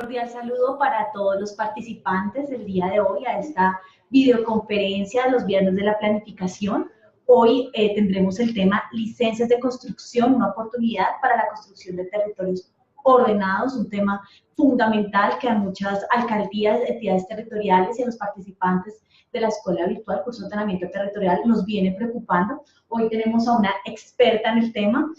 Cordial saludo para todos los participantes del día de hoy a esta videoconferencia de los viernes de la planificación. Hoy tendremos el tema licencias de construcción, una oportunidad para la construcción de territorios ordenados, un tema fundamental que a muchas alcaldías, entidades territoriales y a los participantes de la Escuela Virtual Curso de Ordenamiento Territorial nos viene preocupando. Hoy tenemos a una experta en el tema,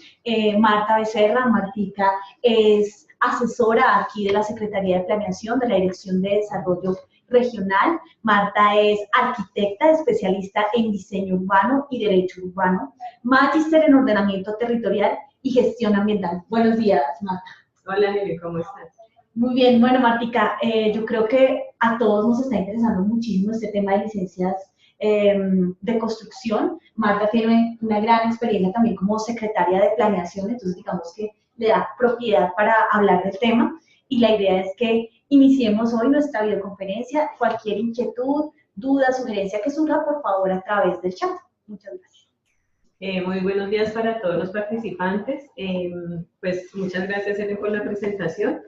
Marta Becerra. Martica es asesora aquí de la Secretaría de Planeación de la Dirección de Desarrollo Regional. Marta es arquitecta, especialista en diseño urbano y derecho urbano, magíster en ordenamiento territorial y gestión ambiental. Buenos días, Marta. Hola, Nelly, ¿cómo estás? Muy bien, bueno, Martica, yo creo que a todos nos está interesando muchísimo este tema de licencias de construcción. Marta tiene una gran experiencia también como secretaria de planeación, entonces digamos que le da propiedad para hablar del tema, y la idea es que iniciemos hoy nuestra videoconferencia. Cualquier inquietud, duda, sugerencia que surja, por favor, a través del chat. Muchas gracias. Muy buenos días para todos los participantes. Pues muchas gracias, Ellen, por la presentación.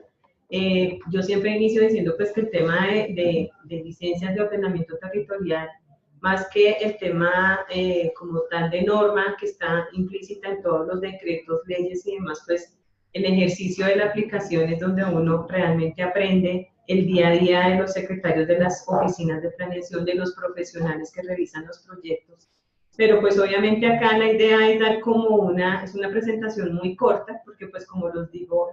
Yo siempre inicio diciendo pues que el tema de licencias de ordenamiento territorial, más que el tema como tal de norma que está implícita en todos los decretos, leyes y demás, pues el ejercicio de la aplicación es donde uno realmente aprende el día a día de los secretarios de las oficinas de planeación, de los profesionales que revisan los proyectos. Pero pues obviamente acá la idea es dar como es una presentación muy corta, porque pues como les digo,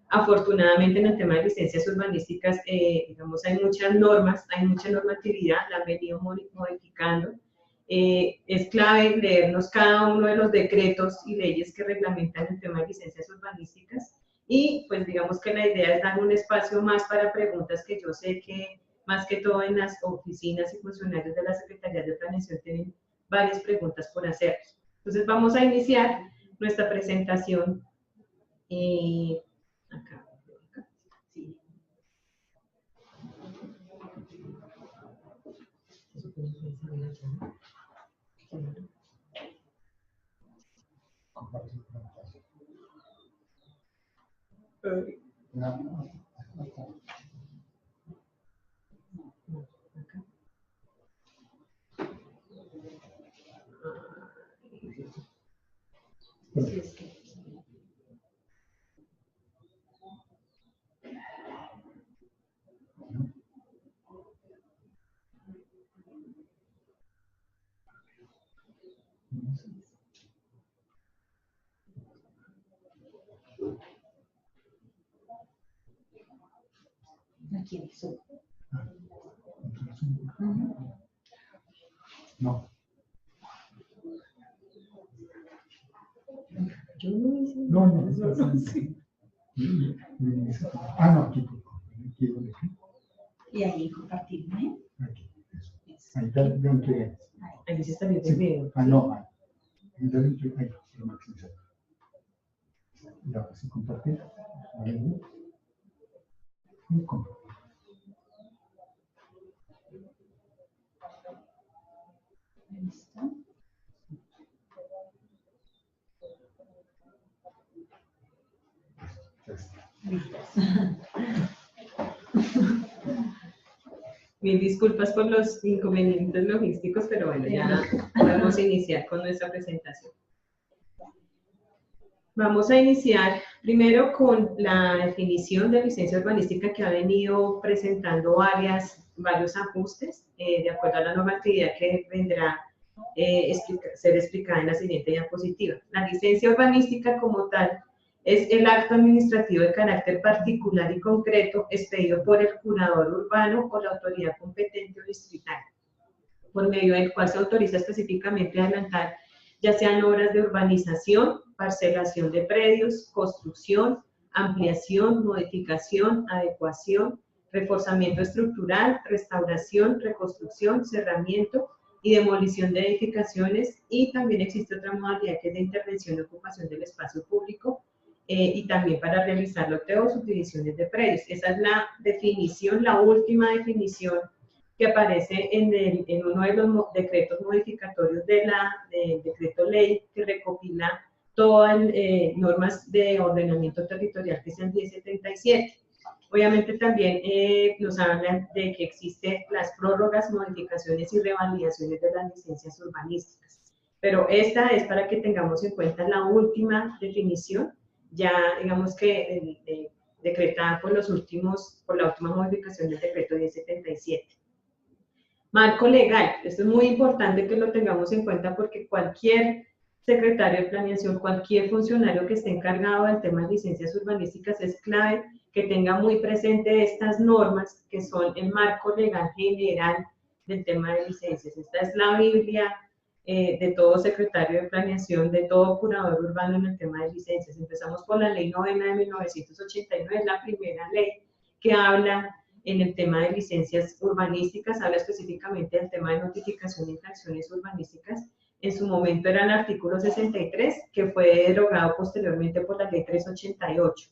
afortunadamente en el tema de licencias urbanísticas, digamos, hay muchas normas, hay mucha normatividad, la han venido modificando. Es clave leernos cada uno de los decretos y leyes que reglamentan el tema de licencias urbanísticas, y pues digamos que la idea es dar un espacio más para preguntas que yo sé que más que todo en las oficinas y funcionarios de la Secretaría de Planeación tienen varias preguntas por hacer. Entonces vamos a iniciar nuestra presentación. Acá. Sí. No. Yo no hice. No, sí. Ah, no, aquí. Y ahí compartir, ¿no? Aquí, eso. Ahí está, yo entregué. Ahí sí está bien el video. Ah, no, ahí. Ahí lo maximizar. Y ahora sí compartir. Ahí. Y compartir. ¿Listo? Mil disculpas por los inconvenientes logísticos, pero bueno, ya podemos iniciar con nuestra presentación. Vamos a iniciar primero con la definición de licencia urbanística, que ha venido presentando varios ajustes de acuerdo a la normatividad que vendrá ser explicada en la siguiente diapositiva. La licencia urbanística como tal es el acto administrativo de carácter particular y concreto expedido por el curador urbano o la autoridad competente o distrital, por medio del cual se autoriza específicamente a adelantar ya sean obras de urbanización, parcelación de predios, construcción, ampliación, modificación, adecuación, reforzamiento estructural, restauración, reconstrucción, cerramiento y demolición de edificaciones, y también existe otra modalidad que es de intervención y ocupación del espacio público, y también para realizar loteo o subdivisiones de predios. Esa es la definición, la última definición que aparece en uno de los decretos modificatorios del decreto ley que recopila todas normas de ordenamiento territorial, que es el 1077. Obviamente también nos hablan de que existen las prórrogas, modificaciones y revalidaciones de las licencias urbanísticas. Pero esta es para que tengamos en cuenta la última definición, ya digamos que decretada por la última modificación del decreto 1077. Marco legal, esto es muy importante que lo tengamos en cuenta porque cualquier secretario de planeación, cualquier funcionario que esté encargado del tema de licencias urbanísticas es clave que tenga muy presente estas normas que son el marco legal general del tema de licencias. Esta es la Biblia de todo secretario de planeación, de todo curador urbano en el tema de licencias. Empezamos por la Ley 9 de 1989, es la primera ley que habla en el tema de licencias urbanísticas, habla específicamente del tema de notificación de infracciones urbanísticas. En su momento era el artículo 63, que fue derogado posteriormente por la Ley 388.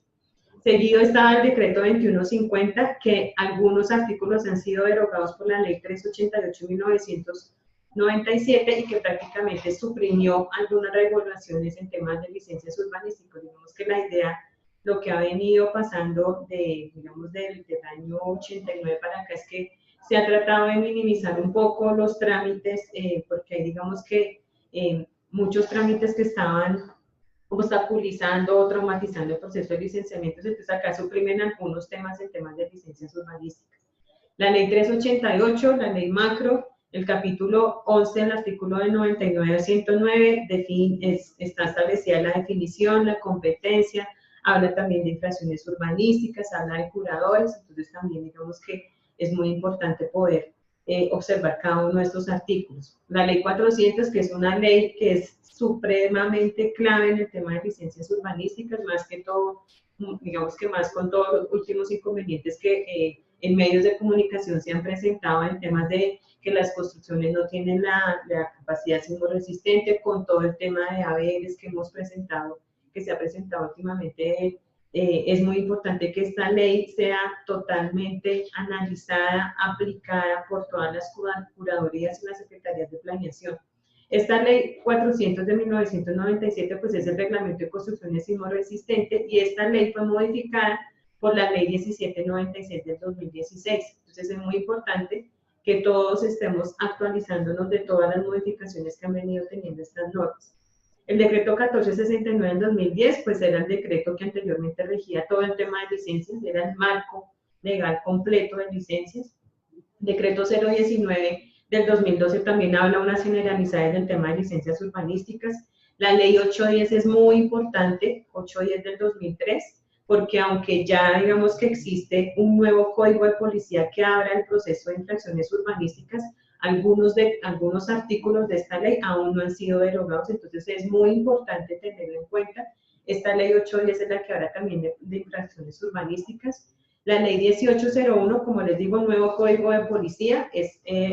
Seguido estaba el decreto 2150, que algunos artículos han sido derogados por la Ley 388 de 1997 y que prácticamente suprimió algunas regulaciones en temas de licencias urbanísticas. Digamos que la idea, lo que ha venido pasando digamos, del año 89 para acá es que se ha tratado de minimizar un poco los trámites, porque hay, digamos que, muchos trámites que estaban obstaculizando o traumatizando el proceso de licenciamiento, entonces acá suprimen algunos temas en temas de licencias urbanísticas. La Ley 388, la Ley Macro, el capítulo 11, el artículo de 99 a 109, está establecida la definición, la competencia, habla también de infracciones urbanísticas, habla de curadores, entonces también digamos que es muy importante poder observar cada uno de estos artículos. La Ley 400, que es una ley que es supremamente clave en el tema de licencias urbanísticas, más que todo, digamos que más con todos los últimos inconvenientes que en medios de comunicación se han presentado en temas de que las construcciones no tienen la capacidad sismorresistente, con todo el tema de ABLs que hemos presentado, que se ha presentado últimamente. Es muy importante que esta ley sea totalmente analizada, aplicada por todas las curadurías y las secretarías de planeación. Esta ley 400 de 1997 pues es el reglamento de construcciones sismorresistentes y esta ley fue modificada por la ley 1796 del 2016. Entonces es muy importante que todos estemos actualizándonos de todas las modificaciones que han venido teniendo estas normas. El decreto 1469 del 2010, pues era el decreto que anteriormente regía todo el tema de licencias, era el marco legal completo de licencias. Decreto 019 del 2012 también habla unas generalizadas del tema de licencias urbanísticas. La ley 810 es muy importante, 810 del 2003, porque aunque ya digamos que existe un nuevo código de policía que abra el proceso de infracciones urbanísticas, algunos artículos de esta ley aún no han sido derogados, entonces es muy importante tenerlo en cuenta. Esta ley 810 es la que habla también de infracciones urbanísticas. La ley 1801, como les digo, nuevo código de policía,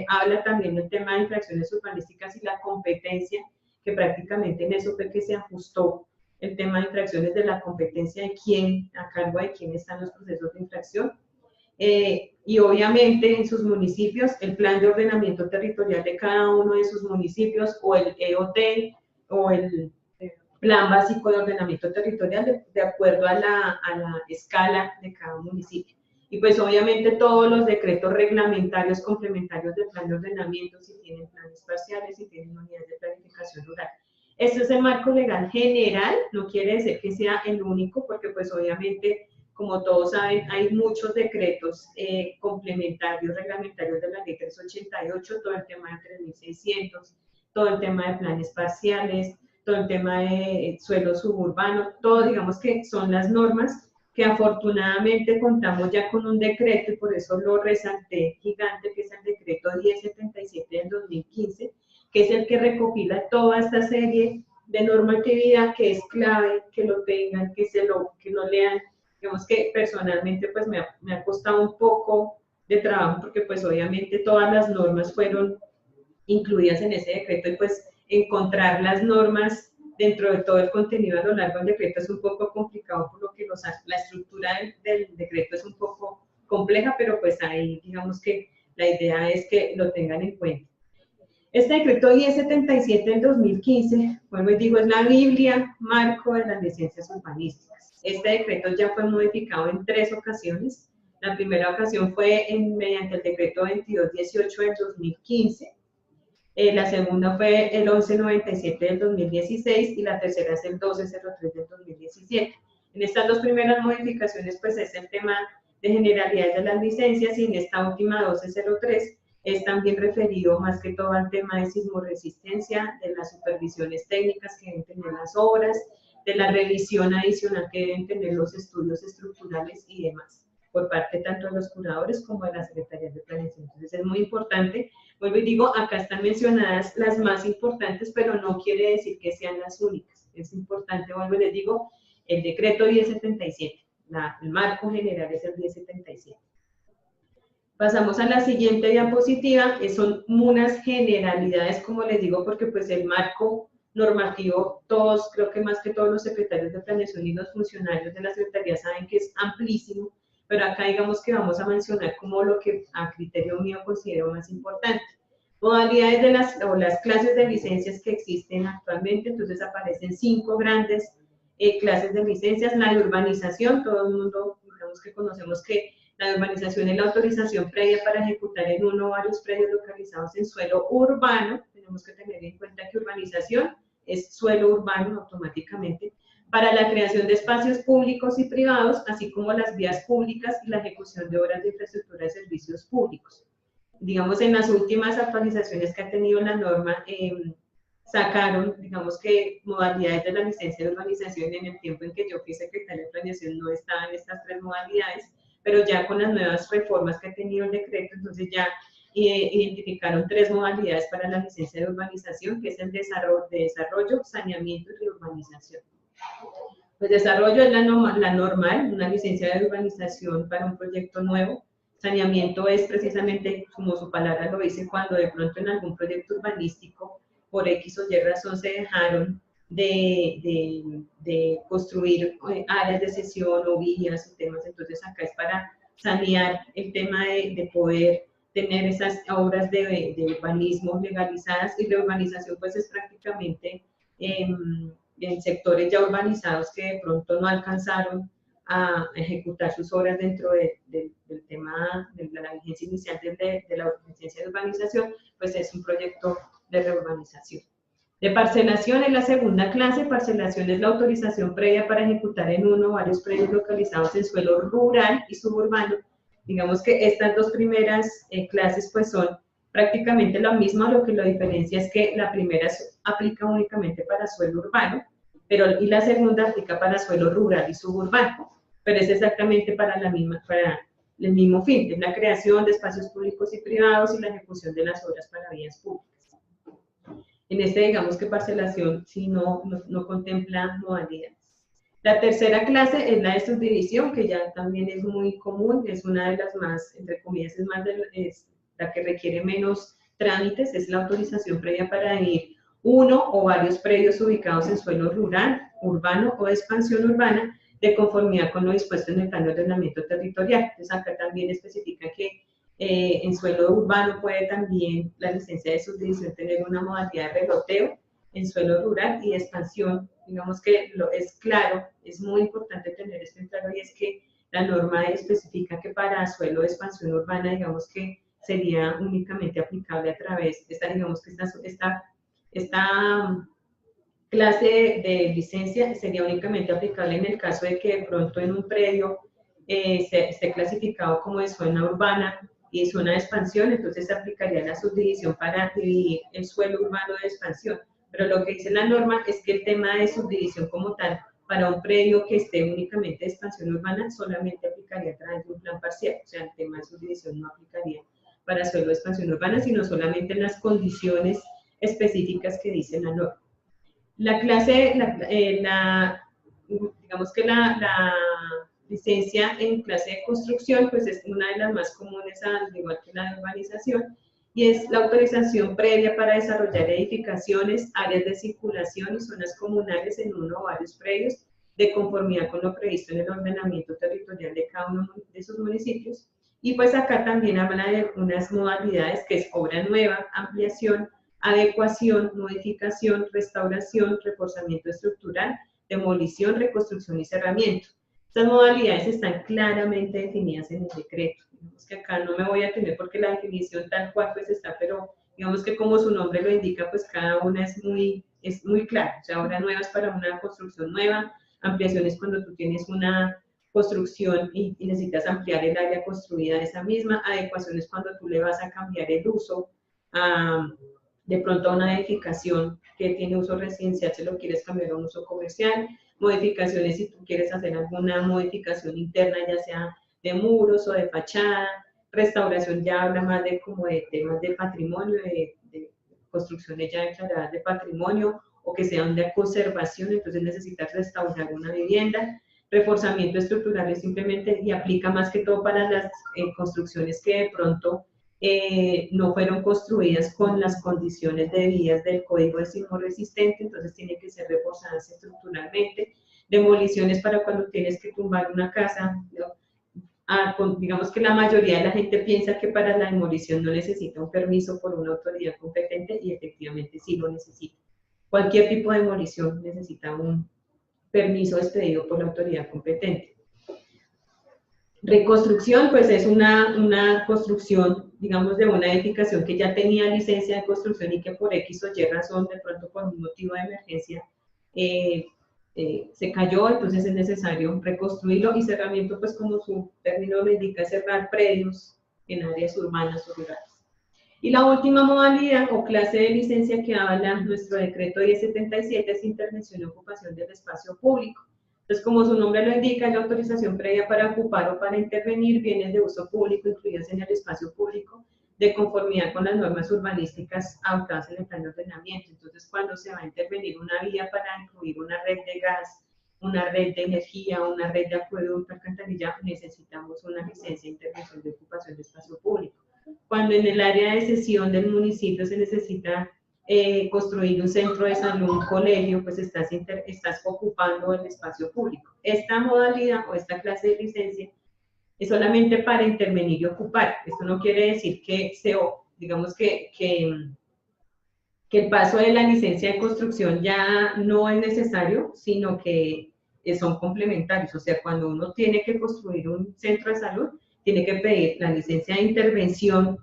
habla también del tema de infracciones urbanísticas y la competencia, que prácticamente en eso fue que se ajustó el tema de infracciones de la competencia de quién, a cargo de quién están los procesos de infracción. Y obviamente en sus municipios el plan de ordenamiento territorial de cada uno de sus municipios o el EOT o el plan básico de ordenamiento territorial de acuerdo a la escala de cada municipio. Y pues obviamente todos los decretos reglamentarios complementarios del plan de ordenamiento, si tienen planes parciales, si tienen unidades de planificación rural. Este es el marco legal general, no quiere decir que sea el único, porque pues obviamente, como todos saben, hay muchos decretos complementarios, reglamentarios de la ley 388, todo el tema de 3600, todo el tema de planes parciales, todo el tema de suelo suburbano, todo digamos que son las normas que afortunadamente contamos ya con un decreto y por eso lo resalté gigante, que es el decreto 1077 del 2015, que es el que recopila toda esta serie de normatividad que es clave que lo tengan, que lo lean. Digamos que personalmente pues me ha costado un poco de trabajo porque pues obviamente todas las normas fueron incluidas en ese decreto y pues encontrar las normas dentro de todo el contenido a lo largo del decreto es un poco complicado, por lo que la estructura del decreto es un poco compleja, pero pues ahí digamos que la idea es que lo tengan en cuenta. Este decreto 1077 del 2015, vuelvo y digo, es la Biblia marco de las licencias urbanísticas. Este decreto ya fue modificado en 3 ocasiones. La primera ocasión fue mediante el decreto 2218 del 2015. La segunda fue el 1197 del 2016 y la tercera es el 1203 del 2017. En estas 2 primeras modificaciones, pues es el tema de generalidades de las licencias, y en esta última 1203 es también referido más que todo al tema de sismoresistencia, de las supervisiones técnicas que deben tener las obras, de la revisión adicional que deben tener los estudios estructurales y demás, por parte tanto de los curadores como de las secretarías de planeación. Entonces es muy importante, vuelvo y digo, acá están mencionadas las más importantes, pero no quiere decir que sean las únicas. Es importante, vuelvo y les digo, el decreto 1077, el marco general es el 1077. Pasamos a la siguiente diapositiva, son unas generalidades, como les digo, porque pues el marco normativo, todos, creo que más que todos los secretarios de planeación y los funcionarios de la Secretaría saben que es amplísimo, pero acá digamos que vamos a mencionar como lo que a criterio mío considero más importante. Modalidades de las clases de licencias que existen actualmente, entonces aparecen 5 grandes clases de licencias. La de urbanización, todo el mundo digamos que conocemos que la urbanización es la autorización previa para ejecutar en uno o varios predios localizados en suelo urbano. Tenemos que tener en cuenta que urbanización es suelo urbano automáticamente, para la creación de espacios públicos y privados, así como las vías públicas y la ejecución de obras de infraestructura de servicios públicos. Digamos, en las últimas actualizaciones que ha tenido la norma, sacaron, digamos que modalidades de la licencia de urbanización. En el tiempo en que yo fui secretaria de planeación no estaban estas 3 modalidades, pero ya con las nuevas reformas que ha tenido el decreto, entonces ya identificaron 3 modalidades para la licencia de urbanización, que es el desarrollo, saneamiento y reurbanización. Pues desarrollo es la normal, una licencia de urbanización para un proyecto nuevo. Saneamiento es precisamente, como su palabra lo dice, cuando de pronto en algún proyecto urbanístico, por X o Y razón, se dejaron de construir áreas de sesión o vías o temas. Entonces acá es para sanear el tema de poder tener esas obras de urbanismo legalizadas, y la urbanización pues es prácticamente en sectores ya urbanizados que de pronto no alcanzaron a ejecutar sus obras dentro del tema de la vigencia inicial de la licencia de urbanización, pues es un proyecto de reurbanización. De parcelación es la segunda clase. Parcelación es la autorización previa para ejecutar en uno o varios predios localizados en suelo rural y suburbano. Digamos que estas 2 primeras clases pues son prácticamente lo mismo, lo que lo diferencia es que la primera aplica únicamente para suelo urbano, y la segunda aplica para suelo rural y suburbano, pero es exactamente para el mismo fin, es la creación de espacios públicos y privados y la ejecución de las obras para vías públicas. En este, digamos que parcelación sí no contempla modalidades. La tercera clase es la de subdivisión, que ya también es muy común, es una de las más, entre comillas, es la que requiere menos trámites, es la autorización previa para dividir uno o varios predios ubicados en suelo rural, urbano o de expansión urbana, de conformidad con lo dispuesto en el plan de ordenamiento territorial. Entonces acá también especifica que en suelo urbano puede también la licencia de subdivisión tener una modalidad de reloteo, en suelo rural y de expansión. Digamos que es claro, es muy importante tener esto en claro, y es que la norma especifica que para suelo de expansión urbana, digamos que sería únicamente aplicable a través, digamos que esta clase de licencia sería únicamente aplicable en el caso de que de pronto en un predio esté clasificado como de zona urbana y zona de expansión, entonces se aplicaría la subdivisión para dividir el suelo urbano de expansión. Pero lo que dice la norma es que el tema de subdivisión como tal, para un predio que esté únicamente de expansión urbana, solamente aplicaría a través de un plan parcial. O sea, el tema de subdivisión no aplicaría para suelo de expansión urbana, sino solamente en las condiciones específicas que dice la norma. La clase, digamos que la licencia en clase de construcción, pues es una de las más comunes, al igual que la de urbanización, y es la autorización previa para desarrollar edificaciones, áreas de circulación y zonas comunales en uno o varios predios, de conformidad con lo previsto en el ordenamiento territorial de cada uno de sus municipios. Y pues acá también habla de unas modalidades que es obra nueva, ampliación, adecuación, modificación, restauración, reforzamiento estructural, demolición, reconstrucción y cerramiento. Estas modalidades están claramente definidas en el decreto. Digamos que acá no me voy a tener porque la definición tal cual pues está, pero digamos que como su nombre lo indica, pues cada una es muy clara. O sea, obras nuevas para una construcción nueva, ampliaciones cuando tú tienes una construcción y necesitas ampliar el área construida de esa misma, adecuaciones cuando tú le vas a cambiar el uso de pronto a una edificación que tiene uso residencial, se lo quieres cambiar a un uso comercial, modificaciones si tú quieres hacer alguna modificación interna, ya sea de muros o de fachada, restauración ya habla más de como de temas de patrimonio, de construcciones ya declaradas de patrimonio o que sean de conservación, entonces necesitas restaurar una vivienda. Reforzamiento estructural es simplemente y aplica más que todo para las construcciones que de pronto no fueron construidas con las condiciones debidas del Código de Sismo Resistente, entonces tienen que ser reforzadas estructuralmente. Demoliciones para cuando tienes que tumbar una casa, ¿no? Digamos que la mayoría de la gente piensa que para la demolición no necesita un permiso por una autoridad competente y efectivamente sí lo necesita. Cualquier tipo de demolición necesita un permiso expedido por la autoridad competente. Reconstrucción, pues es una construcción, digamos, de una edificación que ya tenía licencia de construcción y que por X o Y razón, de pronto por un motivo de emergencia, se cayó, entonces es necesario reconstruirlo. Y cerramiento, pues como su término lo indica, es cerrar predios en áreas urbanas o rurales. Y la última modalidad o clase de licencia que habla nuestro decreto 1077 es intervención y ocupación del espacio público. Entonces, como su nombre lo indica, es la autorización previa para ocupar o para intervenir bienes de uso público incluidos en el espacio público de conformidad con las normas urbanísticas adoptadas en el plan de ordenamiento. Entonces, cuando se va a intervenir una vía para incluir una red de gas, una red de energía, una red de acueducto, alcantarilla, necesitamos una licencia de intervención de ocupación de espacio público. Cuando en el área de sesión del municipio se necesita construir un centro de salud, un colegio, pues estás ocupando el espacio público. Esta modalidad o esta clase de licencia es solamente para intervenir y ocupar. Esto no quiere decir que digamos que el paso de la licencia de construcción ya no es necesario, sino que son complementarios. O sea, cuando uno tiene que construir un centro de salud, tiene que pedir la licencia de intervención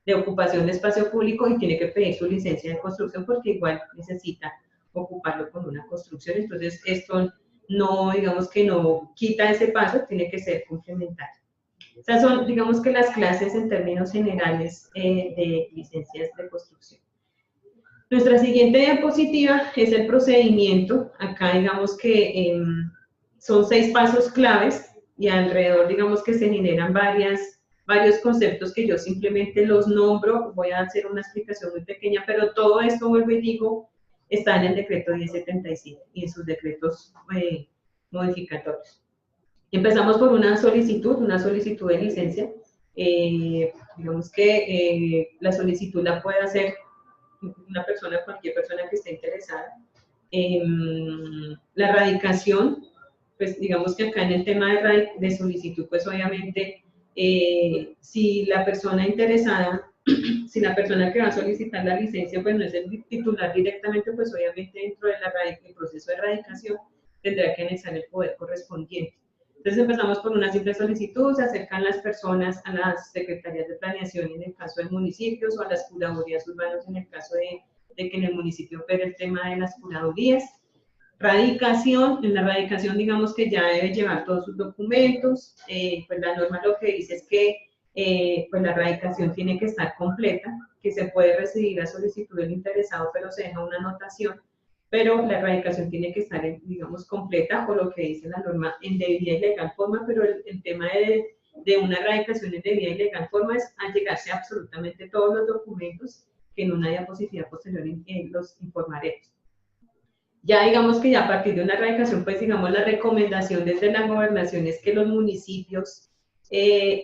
de ocupación de espacio público y tiene que pedir su licencia de construcción porque igual necesita ocuparlo con una construcción. Entonces, esto no, digamos que no quita ese paso, tiene que ser complementario. Estas son, digamos que las clases en términos generales de licencias de construcción. Nuestra siguiente diapositiva es el procedimiento. Acá, digamos que son 6 pasos claves y alrededor, digamos que se generan varios conceptos que yo simplemente los nombro. Voy a hacer una explicación muy pequeña, pero todo esto, vuelvo y digo, está en el decreto 1077 y en sus decretos modificatorios. Empezamos por una solicitud de licencia. Digamos que la solicitud la puede hacer cualquier persona que esté interesada. La radicación, pues digamos que acá en el tema de solicitud, pues obviamente, si la persona interesada, si la persona que va a solicitar la licencia, pues no es el titular directamente, pues obviamente dentro del proceso de radicación tendrá que anexar el poder correspondiente. Entonces empezamos por una simple solicitud, se acercan las personas a las secretarías de planeación en el caso de municipios o a las curadurías urbanas en el caso de que en el municipio opere el tema de las curadurías. Radicación, en la radicación digamos que ya debe llevar todos sus documentos, pues la norma lo que dice es que pues la radicación tiene que estar completa, que se puede recibir a solicitud del interesado, pero se deja una anotación, pero la radicación tiene que estar, digamos, completa, o lo que dice la norma, en debida y legal forma, pero el tema de una radicación en debida y legal forma es allegarse a absolutamente todos los documentos que en una diapositiva posterior los informaremos. Ya digamos que ya a partir de una radicación, pues digamos la recomendación desde la gobernación es que los municipios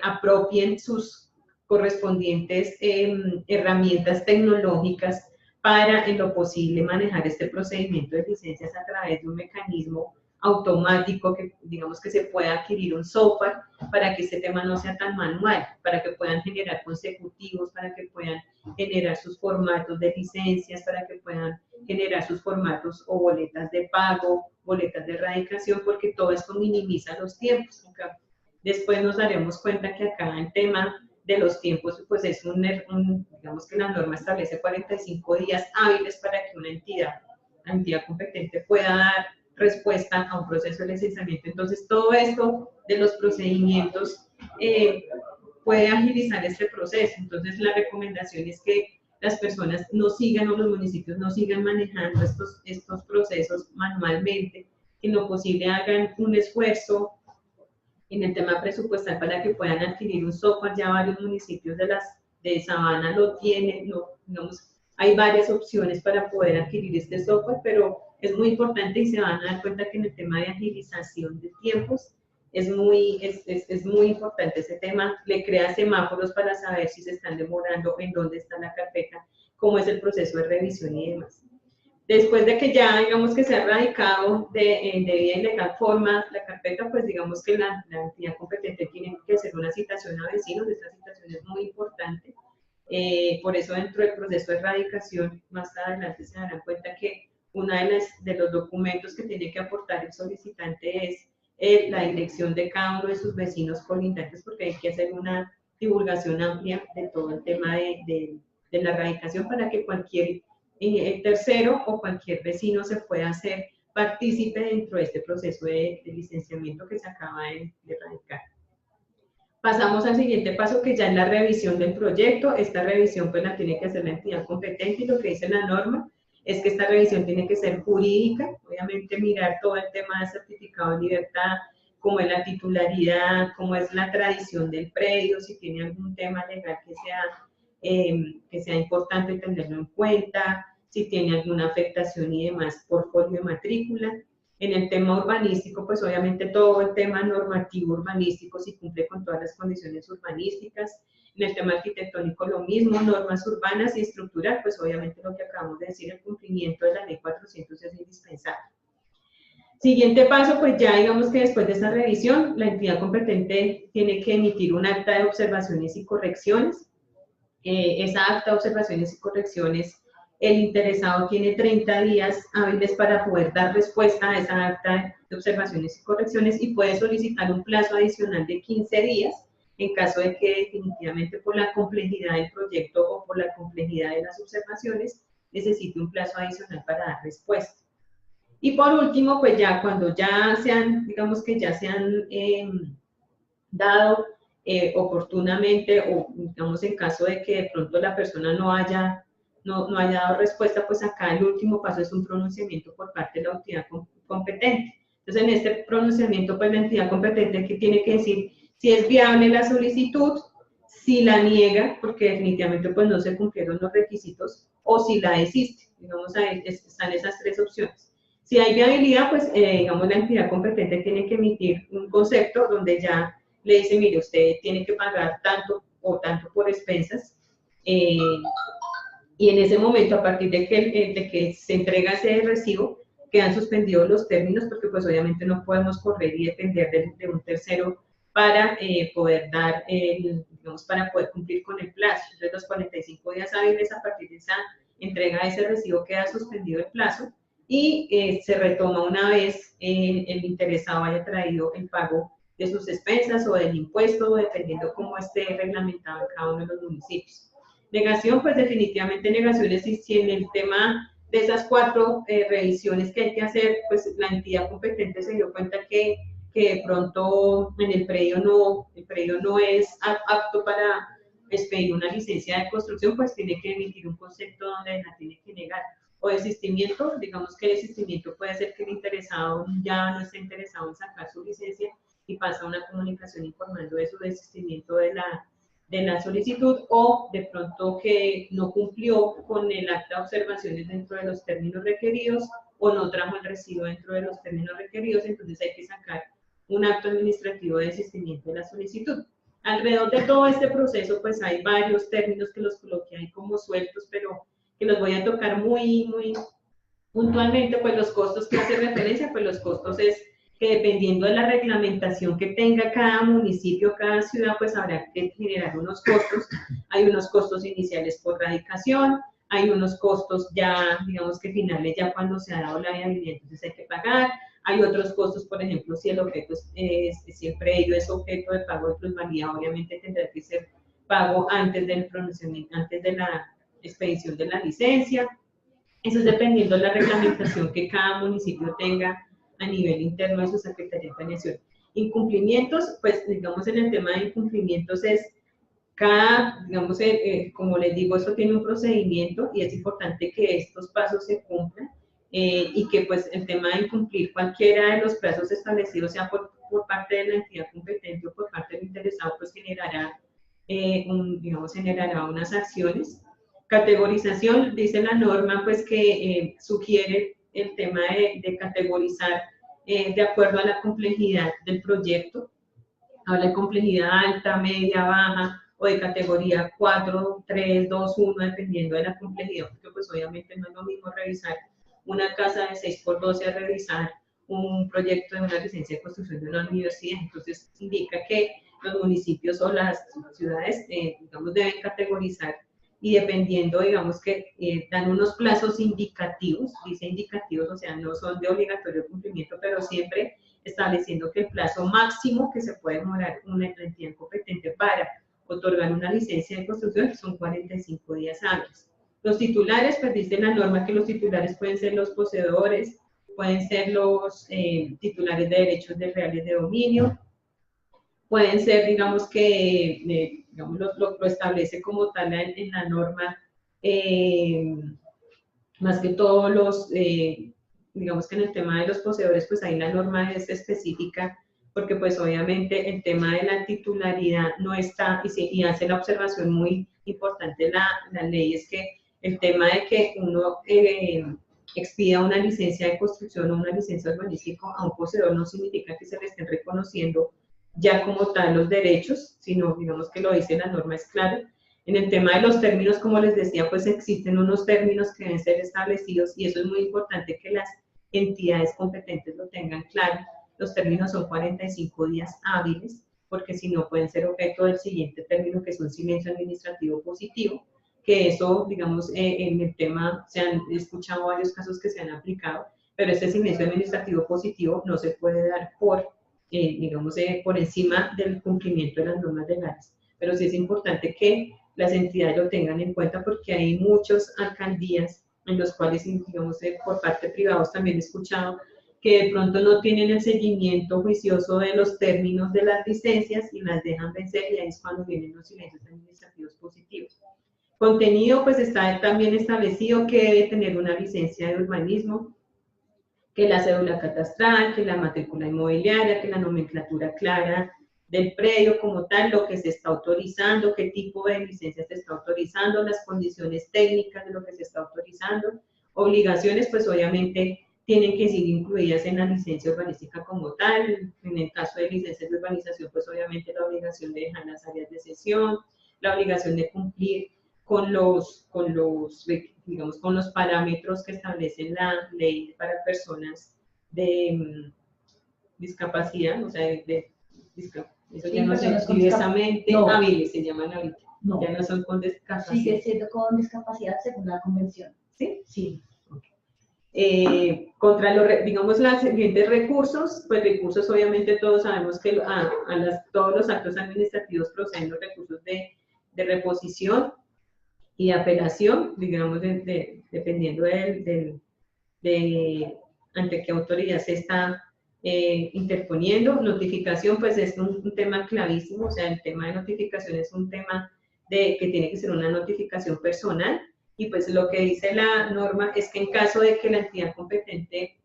apropien sus correspondientes herramientas tecnológicas para en lo posible manejar este procedimiento de licencias a través de un mecanismo automático que digamos que se pueda adquirir un software para que este tema no sea tan manual, para que puedan generar consecutivos, para que puedan generar sus formatos de licencias, para que puedan generar sus formatos o boletas de pago, boletas de erradicación, porque todo esto minimiza los tiempos. Después nos daremos cuenta que acá el tema de los tiempos, pues es digamos que la norma establece 45 días hábiles para que una entidad competente pueda dar respuesta a un proceso de licenciamiento. Entonces, todo esto de los procedimientos puede agilizar este proceso. Entonces, la recomendación es que las personas no sigan, o los municipios no sigan manejando estos procesos manualmente, que en lo posible hagan un esfuerzo en el tema presupuestal para que puedan adquirir un software. Ya varios municipios de Sabana lo tienen, digamos, hay varias opciones para poder adquirir este software, pero es muy importante y se van a dar cuenta que en el tema de agilización de tiempos es muy importante ese tema. Le crea semáforos para saber si se están demorando, en dónde está la carpeta, cómo es el proceso de revisión y demás. Después de que ya, digamos, que se ha radicado de vía y legal forma la carpeta, pues digamos que la entidad competente tiene que hacer una citación a vecinos. Esta citación es muy importante. Por eso dentro del proceso de erradicación, más adelante se darán cuenta que uno de los documentos que tiene que aportar el solicitante es la dirección de cada uno de sus vecinos colindantes, porque hay que hacer una divulgación amplia de todo el tema de la erradicación para que cualquier tercero o cualquier vecino se pueda hacer partícipe dentro de este proceso de licenciamiento que se acaba de erradicar. Pasamos al siguiente paso, que ya es la revisión del proyecto. Esta revisión pues la tiene que hacer la entidad competente, y lo que dice la norma es que esta revisión tiene que ser jurídica, obviamente mirar todo el tema de certificado de libertad, cómo es la titularidad, cómo es la tradición del predio, si tiene algún tema legal que sea importante tenerlo en cuenta, si tiene alguna afectación y demás por folio de matrícula. En el tema urbanístico, pues obviamente todo el tema normativo urbanístico, si cumple con todas las condiciones urbanísticas. En el tema arquitectónico lo mismo, normas urbanas y estructural, pues obviamente lo que acabamos de decir, el cumplimiento de la ley 400 es indispensable. Siguiente paso, pues ya digamos que después de esta revisión, la entidad competente tiene que emitir un acta de observaciones y correcciones. Esa acta de observaciones y correcciones, el interesado tiene 30 días hábiles para poder dar respuesta a esa acta de observaciones y correcciones, y puede solicitar un plazo adicional de 15 días en caso de que definitivamente por la complejidad del proyecto o por la complejidad de las observaciones necesite un plazo adicional para dar respuesta. Y por último, pues ya cuando ya se han, digamos que ya se han dado oportunamente, o digamos en caso de que de pronto la persona no haya dado respuesta, pues acá el último paso es un pronunciamiento por parte de la entidad competente. Entonces, en este pronunciamiento, pues la entidad competente que tiene que decir si es viable la solicitud, si la niega, porque definitivamente pues no se cumplieron los requisitos, o si la desiste. Digamos, ahí están esas tres opciones. Si hay viabilidad, pues digamos la entidad competente tiene que emitir un concepto donde ya le dice, mire, usted tiene que pagar tanto o tanto por expensas, y en ese momento, a partir de que se entrega ese recibo, quedan suspendidos los términos, porque pues obviamente no podemos correr y depender de un tercero para poder dar, digamos, para poder cumplir con el plazo. Entonces, los 45 días hábiles, a partir de esa entrega de ese recibo, queda suspendido el plazo, y se retoma una vez el interesado haya traído el pago de sus expensas o del impuesto, dependiendo cómo esté reglamentado en cada uno de los municipios. Negación, pues definitivamente negaciones, si en el tema de esas 4 revisiones que hay que hacer, pues la entidad competente se dio cuenta que de pronto en el predio no es apto para expedir una licencia de construcción, pues tiene que emitir un concepto donde la tiene que negar. O desistimiento, digamos que el desistimiento puede ser que el interesado ya no esté interesado en sacar su licencia y pasa una comunicación informando de su desistimiento de la solicitud, o de pronto que no cumplió con el acta de observaciones dentro de los términos requeridos, o no trajo el recibo dentro de los términos requeridos. Entonces hay que sacar un acto administrativo de desistimiento de la solicitud. Alrededor de todo este proceso, pues hay varios términos que los coloqué ahí como sueltos, pero que los voy a tocar muy puntualmente. Pues los costos que hace referencia, pues los costos es que dependiendo de la reglamentación que tenga cada municipio, cada ciudad, pues habrá que generar unos costos. Hay unos costos iniciales por radicación, hay unos costos ya, digamos que finales, ya cuando se ha dado la viabilidad, entonces hay que pagar. Hay otros costos, por ejemplo, si el objeto si el predio es objeto de pago de plusvalía, obviamente tendrá que ser pago antes del pronunciamiento, antes de la expedición de la licencia. Eso es dependiendo de la reglamentación que cada municipio tenga a nivel interno de su Secretaría de Planeación. Incumplimientos, pues digamos en el tema de incumplimientos es cada, digamos, como les digo, esto tiene un procedimiento y es importante que estos pasos se cumplan y que pues el tema de incumplir cualquiera de los plazos establecidos, sea por parte de la entidad competente o por parte del interesado, pues generará, generará unas acciones. Categorización, dice la norma, pues que sugiere el tema de categorizar de acuerdo a la complejidad del proyecto. Habla de complejidad alta, media, baja, o de categoría 4, 3, 2, 1, dependiendo de la complejidad, porque pues obviamente no es lo mismo revisar una casa de 6x12 a revisar un proyecto de una licencia de construcción de una universidad. Entonces indica que los municipios o las ciudades, digamos, deben categorizar y dependiendo, digamos, que dan unos plazos indicativos, dice indicativos, o sea, no son de obligatorio cumplimiento, pero siempre estableciendo que el plazo máximo que se puede demorar una entidad competente para otorgar una licencia de construcción son 45 días hábiles. Los titulares, pues dice la norma que los titulares pueden ser los poseedores, pueden ser los titulares de derechos de reales de dominio, pueden ser, digamos que, digamos, lo establece como tal en la norma, más que todos los, digamos que en el tema de los poseedores, pues ahí la norma es específica, porque pues obviamente el tema de la titularidad no está, y hace la observación muy importante la ley, es que el tema de que uno expida una licencia de construcción o una licencia urbanística a un poseedor no significa que se le estén reconociendo ya como tal los derechos, sino digamos que lo dice la norma, es claro. En el tema de los términos, como les decía, pues existen unos términos que deben ser establecidos y eso es muy importante que las entidades competentes lo tengan claro. Los términos son 45 días hábiles, porque si no pueden ser objeto del siguiente término, que es un silencio administrativo positivo, que eso, digamos, en el tema se han escuchado varios casos que se han aplicado, pero este silencio administrativo positivo no se puede dar por, digamos, por encima del cumplimiento de las normas legales. Pero sí es importante que las entidades lo tengan en cuenta porque hay muchas alcaldías en los cuales, digamos, por parte de privados también he escuchado que de pronto no tienen el seguimiento juicioso de los términos de las licencias y las dejan vencer y ahí es cuando vienen los silencios administrativos positivos. Contenido, pues está también establecido que debe tener una licencia de urbanismo, que la cédula catastral, que la matrícula inmobiliaria, que la nomenclatura clara del predio como tal, lo que se está autorizando, qué tipo de licencia se está autorizando, las condiciones técnicas de lo que se está autorizando. Obligaciones, pues obviamente tienen que ser incluidas en la licencia urbanística como tal. En el caso de licencias de urbanización, pues obviamente la obligación de dejar las áreas de cesión, la obligación de cumplir con los parámetros que establece la ley para personas de discapacidad, o sea, eso ya no es diversamente hábiles, se llaman ahorita, ya no son con discapacidad. Sigue siendo con discapacidad según la convención. ¿Sí? Sí. Contra digamos, los siguientes recursos, pues recursos obviamente todos sabemos que todos los actos administrativos proceden los recursos de reposición y apelación, digamos, dependiendo ante qué autoridad se está interponiendo. Notificación, pues es un tema clavísimo, o sea, el tema de notificación es un tema que tiene que ser una notificación personal, y pues lo que dice la norma es que en caso de que la entidad competente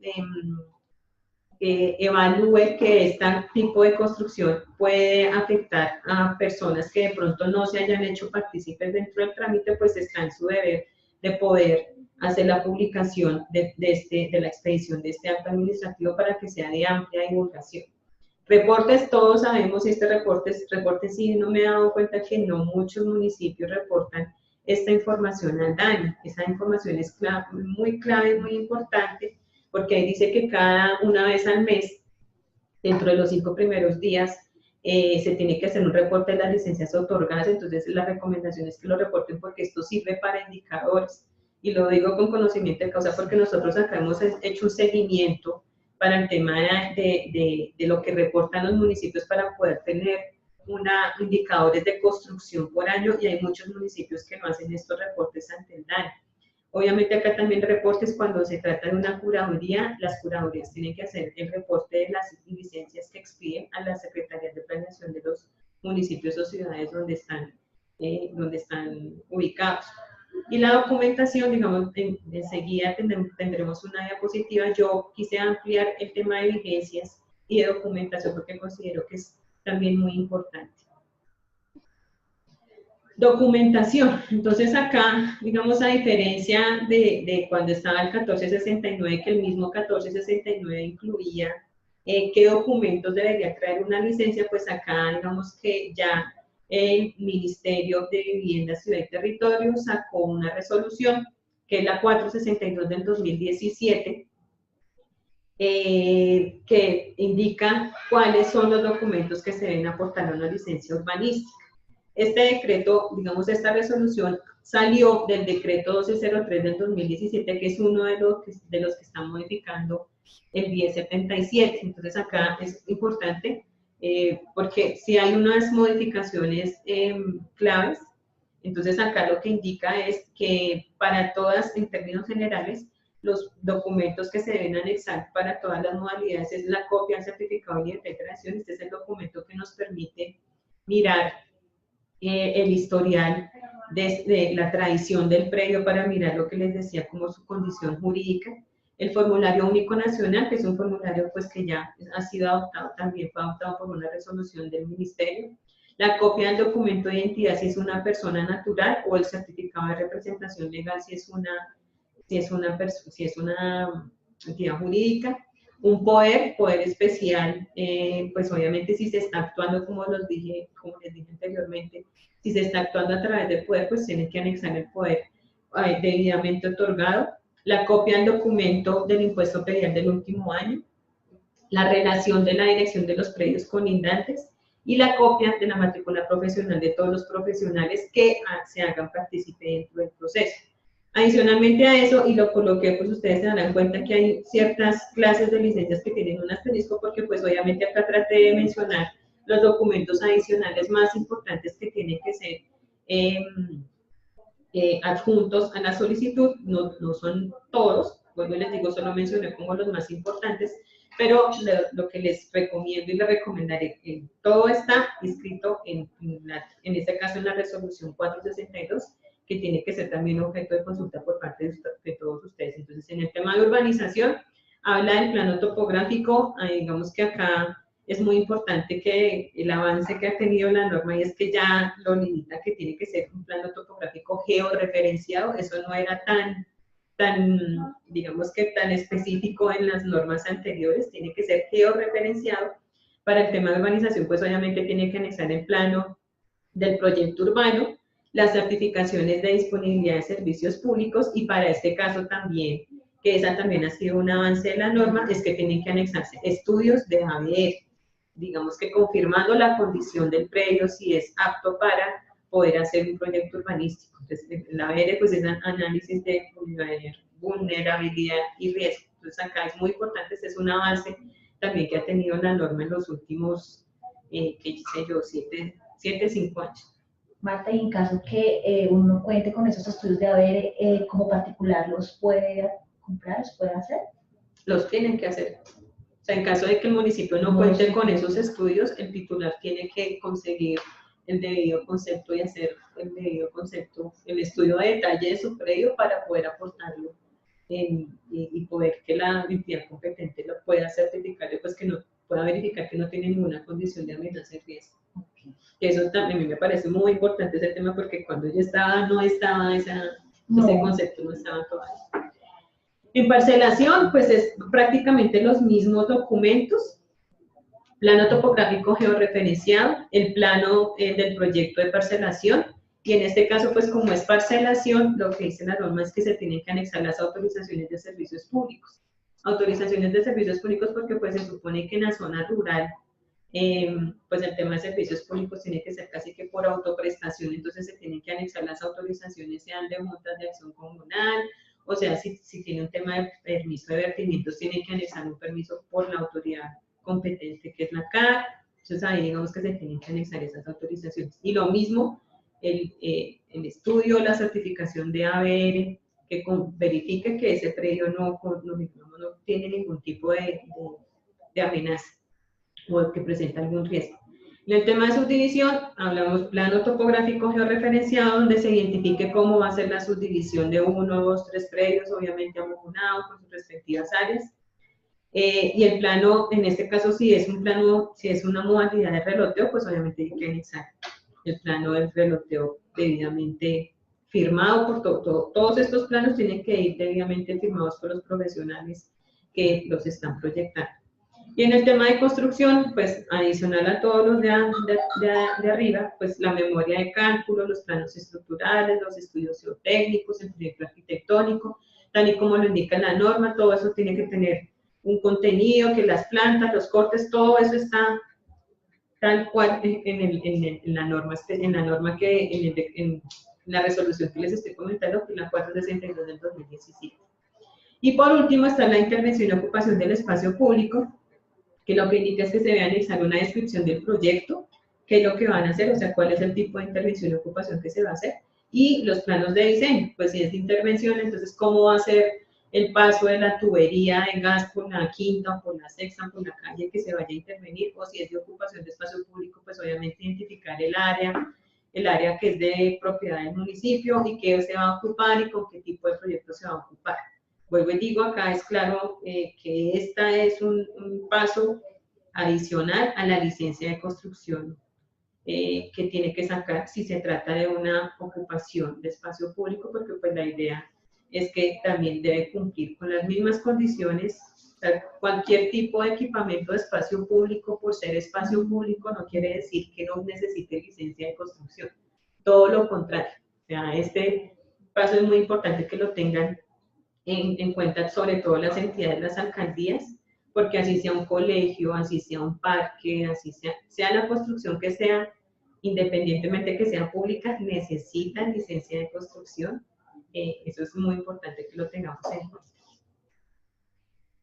evalúe que este tipo de construcción puede afectar a personas que de pronto no se hayan hecho partícipes dentro del trámite, pues está en su deber de poder hacer la publicación de la expedición de este acto administrativo para que sea de amplia divulgación. Reportes, todos sabemos, reporte sí, no me he dado cuenta que no muchos municipios reportan esta información al DANI. Esa información es muy clave, muy importante, porque ahí dice que una vez al mes dentro de los 5 primeros días se tiene que hacer un reporte de las licencias otorgadas, entonces la recomendación es que lo reporten porque esto sirve para indicadores. Y lo digo con conocimiento de causa porque nosotros acá hemos hecho un seguimiento para el tema de lo que reportan los municipios para poder tener indicadores de construcción por año, y hay muchos municipios que no hacen estos reportes ante el DANE. Obviamente acá también reportes cuando se trata de una curaduría, las curadurías tienen que hacer el reporte de las licencias que expiden a las secretarías de planeación de los municipios o ciudades donde están ubicados. Y la documentación, digamos, enseguida tendremos una diapositiva. Yo quise ampliar el tema de vigencias y de documentación porque considero que es también muy importante. Documentación. Entonces acá, digamos, a diferencia de cuando estaba el 1469, que el mismo 1469 incluía qué documentos debería traer una licencia, pues acá, digamos que ya el Ministerio de Vivienda, Ciudad y Territorio sacó una resolución, que es la 462 del 2017, que indica cuáles son los documentos que se deben aportar a una licencia urbanística. Este decreto, digamos, esta resolución salió del decreto 1203 del 2017, que es uno de los que están modificando el 1077. Entonces acá es importante porque si hay unas modificaciones claves, entonces acá lo que indica es que para todas, en términos generales, los documentos que se deben anexar para todas las modalidades es la copia del certificado de integración. Este es el documento que nos permite mirar el historial de la tradición del predio para mirar lo que les decía como su condición jurídica. El formulario único nacional, que es un formulario pues que ya ha sido adoptado, también fue adoptado por una resolución del ministerio. La copia del documento de identidad si es una persona natural, o el certificado de representación legal si es una entidad jurídica. Un poder especial, pues obviamente si se está actuando, como les dije anteriormente, si se está actuando a través del poder, pues tiene que anexar el poder debidamente otorgado. La copia del documento del impuesto predial del último año, la relación de la dirección de los predios colindantes y la copia de la matrícula profesional de todos los profesionales que se hagan partícipe dentro del proceso. Adicionalmente a eso, y lo coloqué, pues ustedes se darán cuenta que hay ciertas clases de licencias que tienen un asterisco, porque pues obviamente acá traté de mencionar los documentos adicionales más importantes que tienen que ser adjuntos a la solicitud. No son todos, bueno, les digo, solo mencioné como los más importantes, pero lo que les recomiendo y les recomendaré, todo está inscrito en este caso en la resolución 462, que tiene que ser también objeto de consulta por parte de todos ustedes. Entonces, en el tema de urbanización, habla del plano topográfico. Digamos que acá es muy importante que el avance que ha tenido la norma, y es que ya lo limita, que tiene que ser un plano topográfico georreferenciado. Eso no era digamos que tan específico en las normas anteriores, tiene que ser georreferenciado. Para el tema de urbanización, pues obviamente tiene que anexar el plano del proyecto urbano, las certificaciones de disponibilidad de servicios públicos, y para este caso también, que esa también ha sido un avance de la norma, es que tienen que anexarse estudios de ABR, digamos que confirmando la condición del predio, si es apto para poder hacer un proyecto urbanístico. Entonces, el ABR pues es un análisis de vulnerabilidad y riesgo. Entonces acá es muy importante, este es un avance también que ha tenido la norma en los últimos, qué sé yo, 5 años. Marta, y en caso que uno cuente con esos estudios de ABR, como particular, ¿los puede comprar, los puede hacer? Los tienen que hacer. O sea, en caso de que el municipio no cuente con esos estudios, el titular tiene que conseguir el debido concepto y hacer el estudio de detalle de su predio para poder aportarlo y poder que la entidad competente lo pueda certificar, pues que no pueda verificar que no tiene ninguna condición de amenaza de riesgo. Eso también a mí me parece muy importante ese tema, porque cuando yo estaba, no estaba ese concepto, no estaba todavía. En parcelación, pues es prácticamente los mismos documentos: plano topográfico georreferenciado, el plano del proyecto de parcelación, y en este caso, pues como es parcelación, lo que dice la norma es que se tienen que anexar las autorizaciones de servicios públicos. autorizaciones de servicios públicos porque pues se supone que en la zona rural pues el tema de servicios públicos tiene que ser casi que por autoprestación, entonces se tienen que anexar las autorizaciones, sean de juntas de acción comunal, o sea, si tiene un tema de permiso de vertimientos, tiene que anexar un permiso por la autoridad competente, que es la CAR, entonces ahí digamos que se tienen que anexar esas autorizaciones. Y lo mismo, el estudio, la certificación de ABR, que verifique que ese predio no tiene ningún tipo de amenaza o que presenta algún riesgo. En el tema de subdivisión, hablamos plano topográfico georreferenciado, donde se identifique cómo va a ser la subdivisión de 1, 2, 3 predios, obviamente amontonados con sus respectivas áreas. Y el plano, en este caso, si es un plano, si es una modalidad de reloteo, pues obviamente hay que anexar el plano del reloteo debidamente firmado por todos estos planos tienen que ir debidamente firmados por los profesionales que los están proyectando. Y en el tema de construcción, pues adicional a todos los de arriba, pues la memoria de cálculo, los planos estructurales, los estudios geotécnicos, el proyecto arquitectónico, tal y como lo indica la norma, todo eso tiene que tener un contenido, que las plantas, los cortes, todo eso está tal cual en la norma en la resolución que les estoy comentando, que es la 462 del 2017. Y por último está la intervención y ocupación del espacio público, que lo que indica es que se debe anexar una descripción del proyecto, qué es lo que van a hacer, o sea, cuál es el tipo de intervención y ocupación que se va a hacer, y los planos de diseño, pues si es de intervención, entonces cómo va a ser el paso de la tubería de gas por la quinta o por la sexta, por la calle que se vaya a intervenir, o si es de ocupación de espacio público, pues obviamente identificar el área que es de propiedad del municipio y qué se va a ocupar y con qué tipo de proyecto se va a ocupar. Vuelvo y digo, acá es claro que esta es un paso adicional a la licencia de construcción que tiene que sacar si se trata de una ocupación de espacio público, porque pues la idea es que también debe cumplir con las mismas condiciones. O sea, cualquier tipo de equipamiento de espacio público, por ser espacio público, no quiere decir que no necesite licencia de construcción. Todo lo contrario. O sea, este paso es muy importante que lo tengan en cuenta, sobre todo las entidades, las alcaldías, porque así sea un colegio, así sea un parque, así sea la construcción que sea, independientemente que sea pública, necesitan licencia de construcción. Eso es muy importante que lo tengamos en cuenta.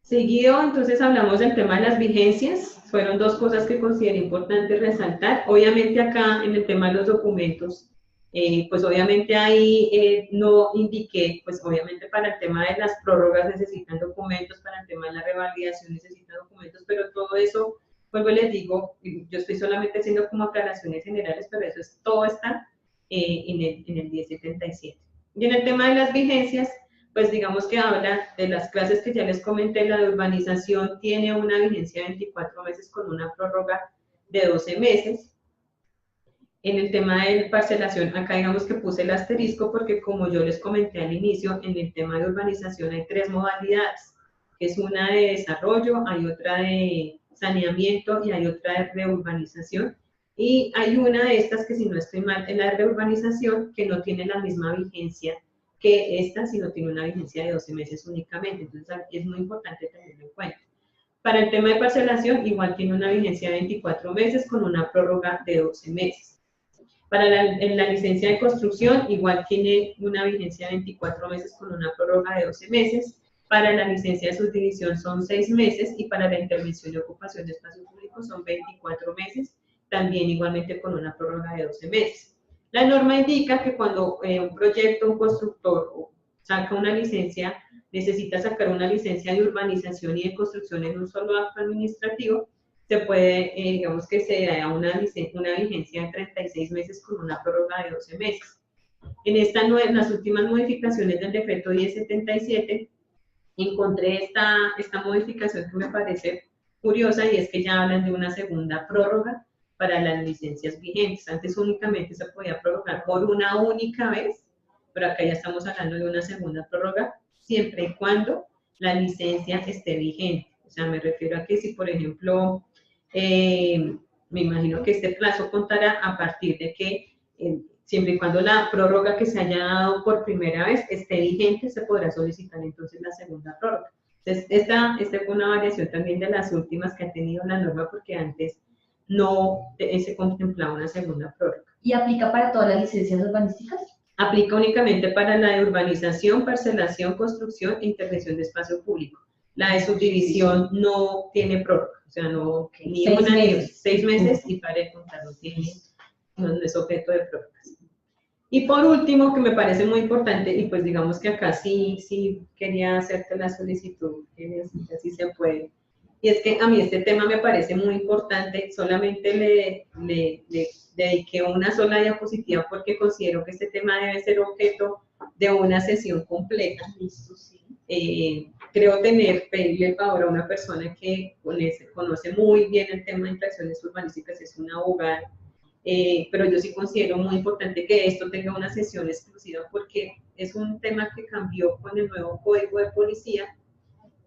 Seguido, entonces hablamos del tema de las vigencias. Fueron dos cosas que consideré importante resaltar. Obviamente acá en el tema de los documentos, pues obviamente ahí no indiqué, pues obviamente para el tema de las prórrogas necesitan documentos, para el tema de la revalidación necesitan documentos, pero todo eso, vuelvo y les digo, yo estoy solamente haciendo como aclaraciones generales, pero eso es, todo está en el 1077. Y en el tema de las vigencias, pues digamos que habla de las clases que ya les comenté, la de urbanización tiene una vigencia de 24 meses con una prórroga de 12 meses. En el tema de parcelación, acá digamos que puse el asterisco porque como yo les comenté al inicio, en el tema de urbanización hay tres modalidades, que es una de desarrollo, hay otra de saneamiento y hay otra de reurbanización. Y hay una de estas que, si no estoy mal, es la de reurbanización, que no tiene la misma vigencia que esta, sino tiene una vigencia de 12 meses únicamente. Entonces es muy importante tenerlo en cuenta. Para el tema de parcelación, igual tiene una vigencia de 24 meses con una prórroga de 12 meses. Para la licencia de construcción, igual tiene una vigencia de 24 meses con una prórroga de 12 meses. Para la licencia de subdivisión son 6 meses y para la intervención y ocupación de espacio público son 24 meses, también igualmente con una prórroga de 12 meses. La norma indica que cuando un proyecto, un constructor saca una licencia, necesita sacar una licencia de urbanización y de construcción en un solo acto administrativo, se puede, digamos que se da una vigencia de 36 meses con una prórroga de 12 meses. En las últimas modificaciones del decreto 1077, encontré esta modificación que me parece curiosa y es que ya hablan de una segunda prórroga para las licencias vigentes. Antes únicamente se podía prorrogar por una única vez, pero acá ya estamos hablando de una segunda prórroga siempre y cuando la licencia esté vigente. O sea, me refiero a que si, por ejemplo, me imagino que este plazo contará a partir de que, siempre y cuando la prórroga que se haya dado por primera vez esté vigente, se podrá solicitar entonces la segunda prórroga. Entonces, esta fue una variación también de las últimas que ha tenido la norma, porque antes no se contemplaba una segunda prórroga. ¿Y aplica para todas las licencias urbanísticas? Aplica únicamente para la de urbanización, parcelación, construcción e intervención de espacio públiblico. La de subdivisión no tiene prórroga, o sea, no, ni 6 una ni meses. 6 meses, y para de contar, no es objeto de prórrogas. Y por último, que me parece muy importante, y pues digamos que acá sí quería hacerte la solicitud, que así se puede, y es que a mí este tema me parece muy importante, solamente le dediqué una sola diapositiva porque considero que este tema debe ser objeto de una sesión completa. Creo pedirle el favor a una persona que conoce muy bien el tema de infracciones urbanísticas, es una abogada, pero yo sí considero muy importante que esto tenga una sesión exclusiva porque es un tema que cambió con el nuevo Código de Policía,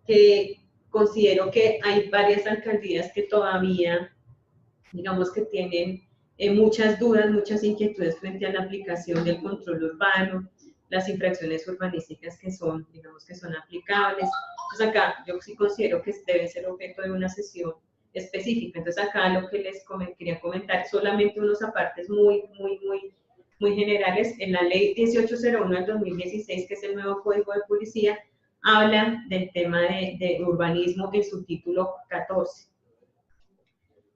que considero que hay varias alcaldías que todavía, digamos que tienen muchas dudas, muchas inquietudes frente a la aplicación del control urbano, las infracciones urbanísticas que son, digamos que son aplicables. Entonces acá yo sí considero que debe ser objeto de una sesión específica. Entonces acá lo que les quería comentar, solamente unos apartes muy generales. En la ley 1801 del 2016, que es el nuevo Código de Policía, hablan del tema de urbanismo en su título 14.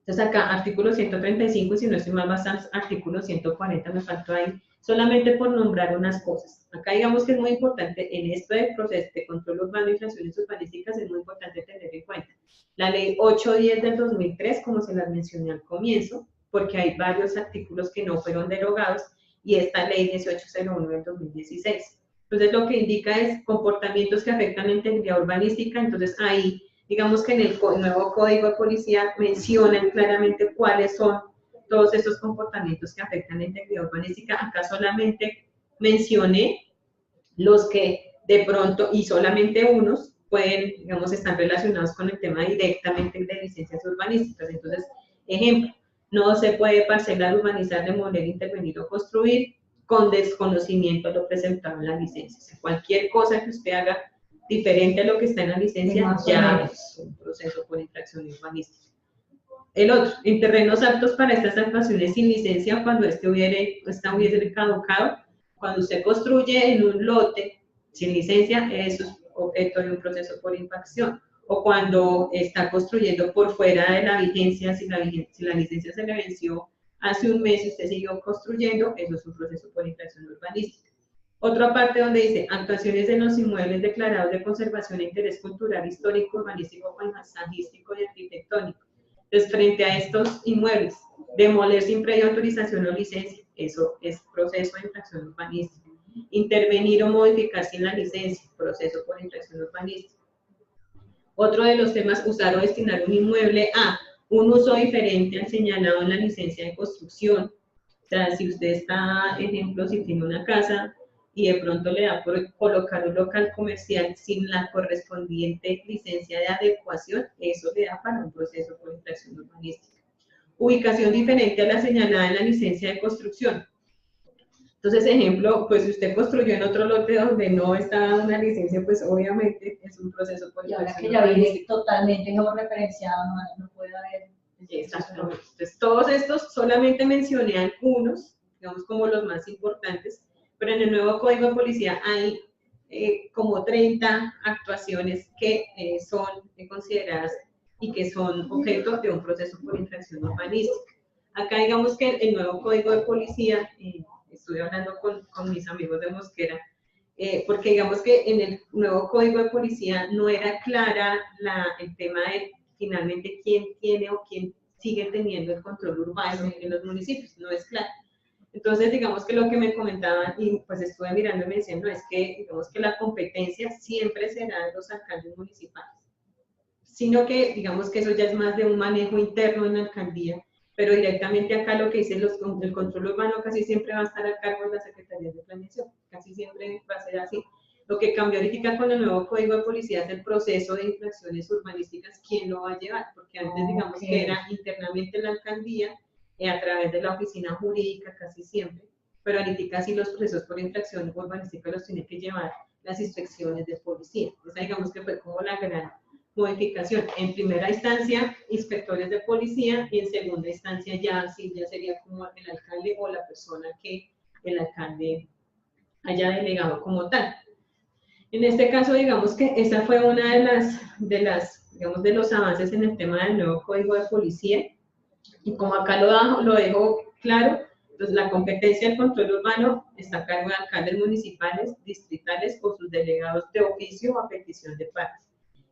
Entonces acá, artículo 135, y si no estoy mal, bastante, artículo 140, me faltó ahí, solamente por nombrar unas cosas. Acá digamos que es muy importante, en esto del proceso de control urbano y infracciones urbanísticas, es muy importante tener en cuenta la ley 810 del 2003, como se las mencioné al comienzo, porque hay varios artículos que no fueron derogados, y esta ley 1801 del 2016. Entonces lo que indica es comportamientos que afectan la integridad urbanística, entonces ahí digamos que en el nuevo Código de Policía mencionan claramente cuáles son todos esos comportamientos que afectan la integridad urbanística. Acá solamente mencioné los que de pronto, y solamente unos, pueden, digamos, están relacionados con el tema directamente de licencias urbanísticas. Entonces, ejemplo, no se puede parcelar, urbanizar, demoler, intervenir o construir con desconocimiento de lo presentado en la licencia. O sea, cualquier cosa que usted haga diferente a lo que está en la licencia, ya es un proceso por infracción urbanística. El otro, en terrenos aptos para estas actuaciones sin licencia, cuando hubiese caducado, cuando usted construye en un lote sin licencia, eso es objeto de un proceso por infracción. O cuando está construyendo por fuera de la vigencia, si la licencia se le venció hace un mes y usted siguió construyendo, eso es un proceso por infracción urbanística. Otra parte donde dice, actuaciones en los inmuebles declarados de conservación de interés cultural, histórico, urbanístico, paisajístico y arquitectónico. Entonces, frente a estos inmuebles, demoler sin previa autorización o licencia, eso es proceso de infracción urbanística. Intervenir o modificar sin la licencia, proceso por infracción urbanística. Otro de los temas, usar o destinar un inmueble a un uso diferente al señalado en la licencia de construcción. O sea, si usted está, ejemplo, si tiene una casa y de pronto le da por colocar un local comercial sin la correspondiente licencia de adecuación, eso le da para un proceso por infracción urbanística. Ubicación diferente a la señalada en la licencia de construcción. Entonces, ejemplo, pues si usted construyó en otro lote donde no está una licencia, pues obviamente es un proceso por infracción urbanística. Y ahora que ya viene totalmente como referenciado, no puede haber. Exactamente. Entonces, todos estos solamente mencioné algunos, digamos como los más importantes, pero en el nuevo Código de Policía hay como 30 actuaciones que son consideradas y que son objeto de un proceso por infracción urbanística. Acá digamos que el nuevo Código de Policía, estuve hablando con mis amigos de Mosquera, porque digamos que en el nuevo Código de Policía no era clara el tema de finalmente quién tiene o quién sigue teniendo el control urbano en los municipios, no es claro. Entonces, digamos que lo que me comentaban, y pues estuve mirando y me decían, no, es que digamos que la competencia siempre será de los alcaldes municipales, sino que digamos que eso ya es más de un manejo interno en la alcaldía, pero directamente acá lo que dice el control urbano casi siempre va a estar a cargo de la Secretaría de Planeación, casi siempre va a ser así. Lo que cambió ahorita con el nuevo Código de Policía es el proceso de infracciones urbanísticas, ¿quién lo va a llevar? Porque antes digamos que era internamente en la alcaldía, a través de la oficina jurídica casi siempre, pero ahorita sí los procesos por infracción urbanística los tiene que llevar las inspecciones de policía. Esa digamos que fue como la gran modificación. En primera instancia, inspectores de policía, y en segunda instancia ya sí, ya sería como el alcalde o la persona que el alcalde haya delegado como tal. En este caso, digamos que esa fue una digamos, de los avances en el tema del nuevo Código de Policía, y como acá lo dejo claro, pues la competencia del control urbano está a cargo de alcaldes municipales, distritales o sus delegados de oficio o a petición de partes.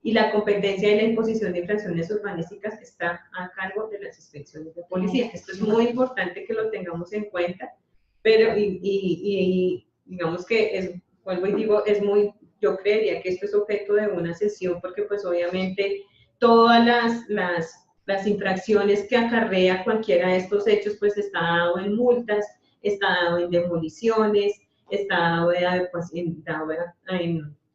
Y la competencia de la imposición de infracciones urbanísticas está a cargo de las inspecciones de policía. Esto es muy importante que lo tengamos en cuenta, pero digamos que vuelvo y digo, yo creería que esto es objeto de una sesión, porque pues obviamente todas las infracciones que acarrea cualquiera de estos hechos, pues está dado en multas, está dado en demoliciones, está dado en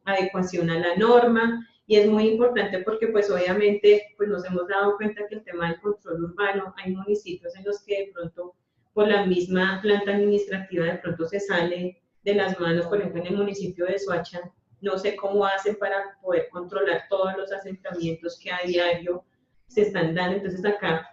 adecuación a la norma, y es muy importante porque pues obviamente pues nos hemos dado cuenta que el tema del control urbano, hay municipios en los que de pronto por la misma planta administrativa de pronto se sale de las manos. Por ejemplo, en el municipio de Soacha, no sé cómo hacen para poder controlar todos los asentamientos que a diario se están dando. Entonces acá,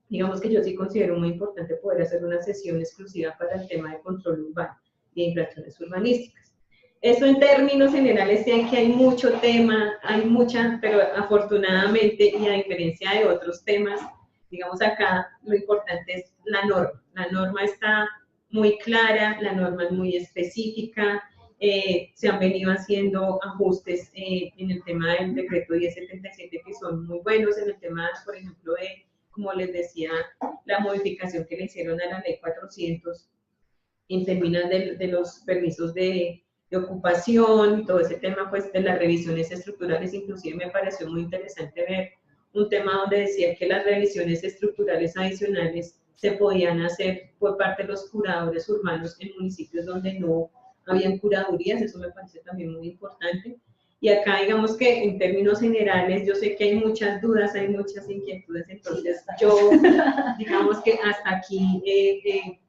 digamos que yo sí considero muy importante poder hacer una sesión exclusiva para el tema de control urbano y de infracciones urbanísticas. Eso en términos generales, sé que hay mucho tema, pero afortunadamente, y a diferencia de otros temas, digamos acá lo importante es la norma. La norma está muy clara, la norma es muy específica, se han venido haciendo ajustes en el tema del decreto 1077 que son muy buenos, en el tema, por ejemplo, de, como les decía, la modificación que le hicieron a la ley 400 en términos de los permisos de ocupación, todo ese tema pues de las revisiones estructurales. Inclusive me pareció muy interesante ver un tema donde decía que las revisiones estructurales adicionales se podían hacer por parte de los curadores urbanos en municipios donde no habían curadurías. Eso me parece también muy importante. Y acá digamos que en términos generales yo sé que hay muchas dudas, hay muchas inquietudes, entonces yo digamos que hasta aquí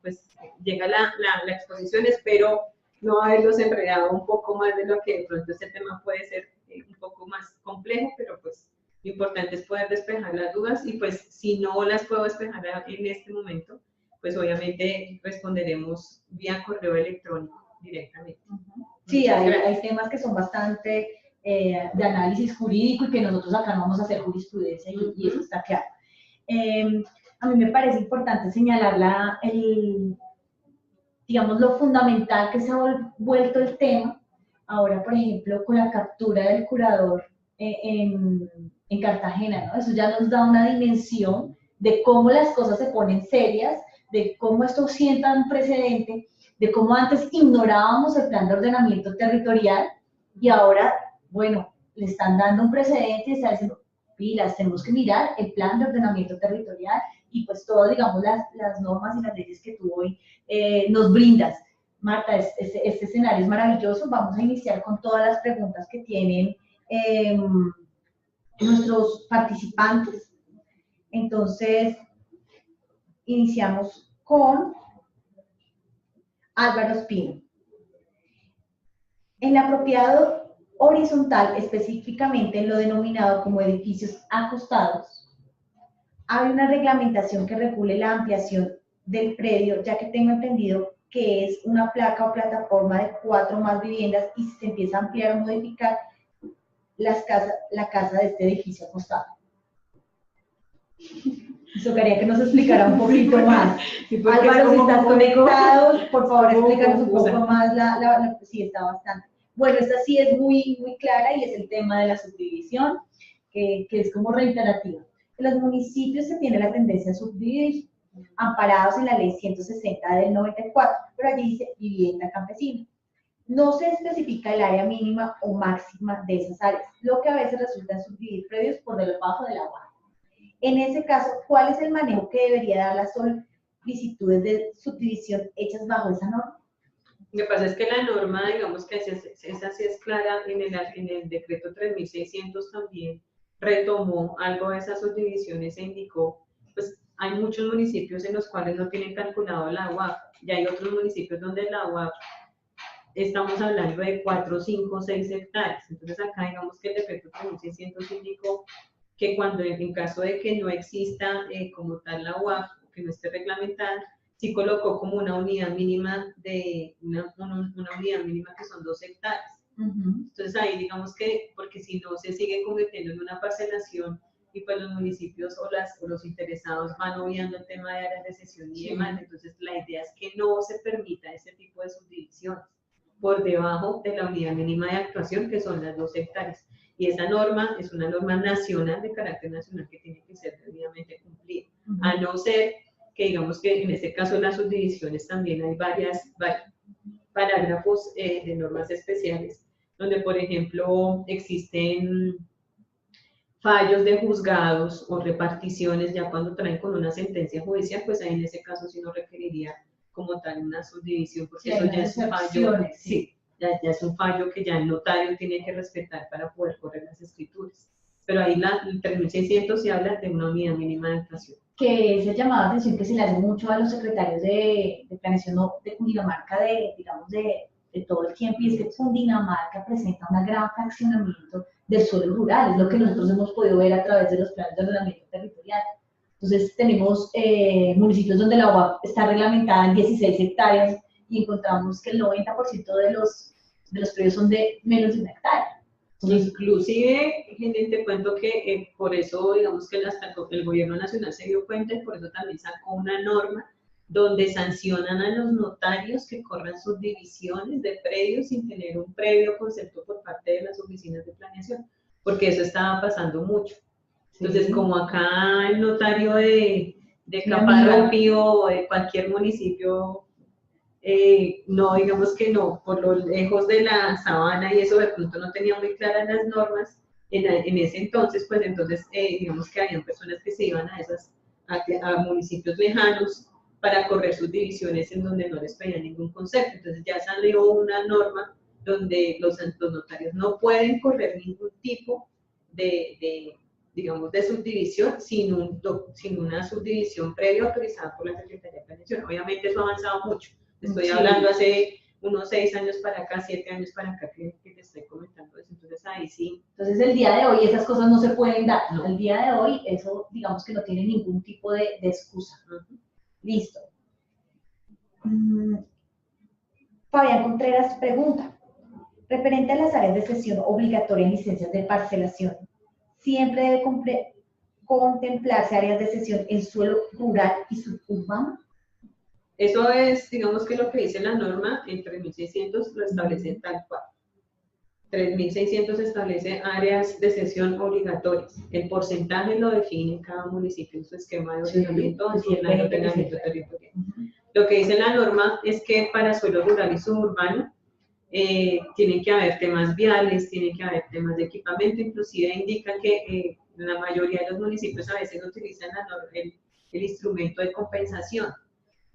pues llega la exposición. Espero no haberlos enredado un poco más de lo que de pronto este tema puede ser un poco más complejo, pero pues lo importante es poder despejar las dudas, y pues si no las puedo despejar en este momento, pues obviamente responderemos vía correo electrónico directamente. Sí, hay temas que son bastante de análisis jurídico y que nosotros acá no vamos a hacer jurisprudencia, y eso está claro. A mí me parece importante señalar digamos, lo fundamental que se ha vuelto el tema ahora, por ejemplo, con la captura del curador en Cartagena, ¿no? Eso ya nos da una dimensión de cómo las cosas se ponen serias, de cómo esto sienta un precedente, de cómo antes ignorábamos el plan de ordenamiento territorial y ahora, bueno, le están dando un precedente y está diciendo, pilas, tenemos que mirar el plan de ordenamiento territorial y pues todas, digamos, las normas y las leyes que tú hoy nos brindas. Marta, este escenario es maravilloso. Vamos a iniciar con todas las preguntas que tienen nuestros participantes. Entonces, iniciamos con Álvaro Espino. En la propiedad horizontal, específicamente en lo denominado como edificios acostados, hay una reglamentación que regule la ampliación del predio, ya que tengo entendido que es una placa o plataforma de 4 más viviendas, y si se empieza a ampliar o modificar la casa de este edificio acostado. Eso quería que nos explicara un poquito más. Sí, Álvaro, si estás conectado, por favor, explícanos un poco más. Sí, está bastante. Bueno, esta sí es muy, muy clara, y es el tema de la subdivisión, que es como reiterativa. En los municipios se tiene la tendencia a subdividir, amparados en la ley 160 del 94, pero allí dice vivienda campesina. No se especifica el área mínima o máxima de esas áreas, lo que a veces resulta en subdividir predios por debajo del agua. En ese caso, ¿cuál es el manejo que debería dar las solicitudes de subdivisión hechas bajo esa norma? Lo que pasa es que la norma, digamos que esa sí es clara, en el decreto 3600 también retomó algo de esas subdivisiones e indicó, pues hay muchos municipios en los cuales no tienen calculado la UAF, y hay otros municipios donde la UAF estamos hablando de 4, 5, 6 hectáreas. Entonces acá digamos que el decreto 3600 indicó que cuando en caso de que no exista como tal la UAF, que no esté reglamentada, sí colocó como una unidad mínima una unidad mínima que son 2 hectáreas. Entonces ahí digamos que, porque si no se sigue convirtiendo en una parcelación y pues los municipios o los interesados van obviando el tema de áreas de cesión y demás, entonces la idea es que no se permita ese tipo de subdivisiones por debajo de la unidad mínima de actuación, que son las 2 hectáreas. Y esa norma es una norma nacional, de carácter nacional, que tiene que ser debidamente cumplida. A no ser que digamos que en este caso las subdivisiones también hay varios parágrafos de normas especiales, donde por ejemplo existen fallos de juzgados o reparticiones, ya cuando traen con una sentencia judicial, pues ahí en ese caso sí no requeriría como tal una subdivisión, porque sí, eso ya es un fallo, sí, ya es un fallo que ya el notario tiene que respetar para poder correr las escrituras. Pero ahí el 3600 se habla de una unidad mínima de actuación. Que es el llamado de atención que se le hace mucho a los secretarios de planeación de Cundinamarca, digamos, de todo el tiempo, y es que Cundinamarca presenta un gran fraccionamiento del suelo rural, es lo que nosotros hemos podido ver a través de los planes de ordenamiento territorial. Entonces tenemos municipios donde la UAF está reglamentada en 16 hectáreas y encontramos que el 90% de los predios son de menos de 1 hectárea. Entonces, inclusive, gente, te cuento que por eso, digamos que el gobierno nacional se dio cuenta y por eso también sacó una norma donde sancionan a los notarios que corran subdivisiones de predios sin tener un previo concepto por parte de las oficinas de planeación, porque eso estaba pasando mucho. Entonces, como acá el notario de Caparrapio o de cualquier municipio, no, digamos que no, por lo lejos de la sabana y eso de pronto no tenía muy claras las normas, en ese entonces, pues entonces digamos que habían personas que se iban a municipios lejanos para correr sus divisiones en donde no les pedían ningún concepto. Entonces ya salió una norma donde los notarios no pueden correr ningún tipo digamos, de subdivisión sin una subdivisión previa autorizada por la Secretaría de Planeación. Obviamente eso ha avanzado mucho. Estoy hablando hace unos 6 años para acá, 7 años para acá que te estoy comentando eso. Entonces ahí sí. Entonces el día de hoy esas cosas no se pueden dar. No. El día de hoy eso digamos que no tiene ningún tipo de excusa. Listo. Fabián Contreras pregunta, referente a las áreas de cesión obligatoria en licencias de parcelación, ¿siempre debe contemplarse áreas de cesión en suelo rural y suburbano? Eso es, digamos que lo que dice la norma, en 3600 lo establece tal cual. 3600 establece áreas de cesión obligatorias. El porcentaje lo define cada municipio en su esquema de ordenamiento, en su plan de ordenamiento territorial. Lo que dice la norma es que para suelo rural y suburbano tienen que haber temas viales, tienen que haber temas de equipamiento, inclusive indica que la mayoría de los municipios a veces utilizan el instrumento de compensación.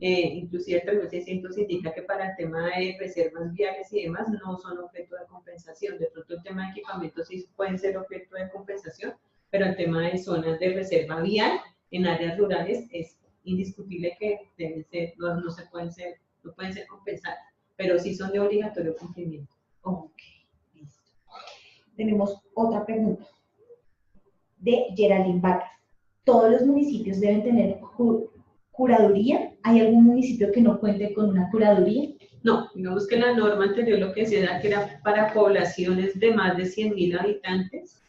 Inclusive el 3600 indica que para el tema de reservas viales y demás no son objeto de compensación. De pronto el tema de equipamiento sí pueden ser objeto de compensación, pero el tema de zonas de reserva vial en áreas rurales es indiscutible que deben ser, no pueden ser compensadas, pero sí son de obligatorio cumplimiento. Ok, listo. Tenemos otra pregunta de Geraldine Vargas. ¿Todos los municipios deben tener curaduría? ¿Hay algún municipio que no cuente con una curaduría? No, digamos que la norma anterior lo que decía era que era para poblaciones de más de 100.000 habitantes,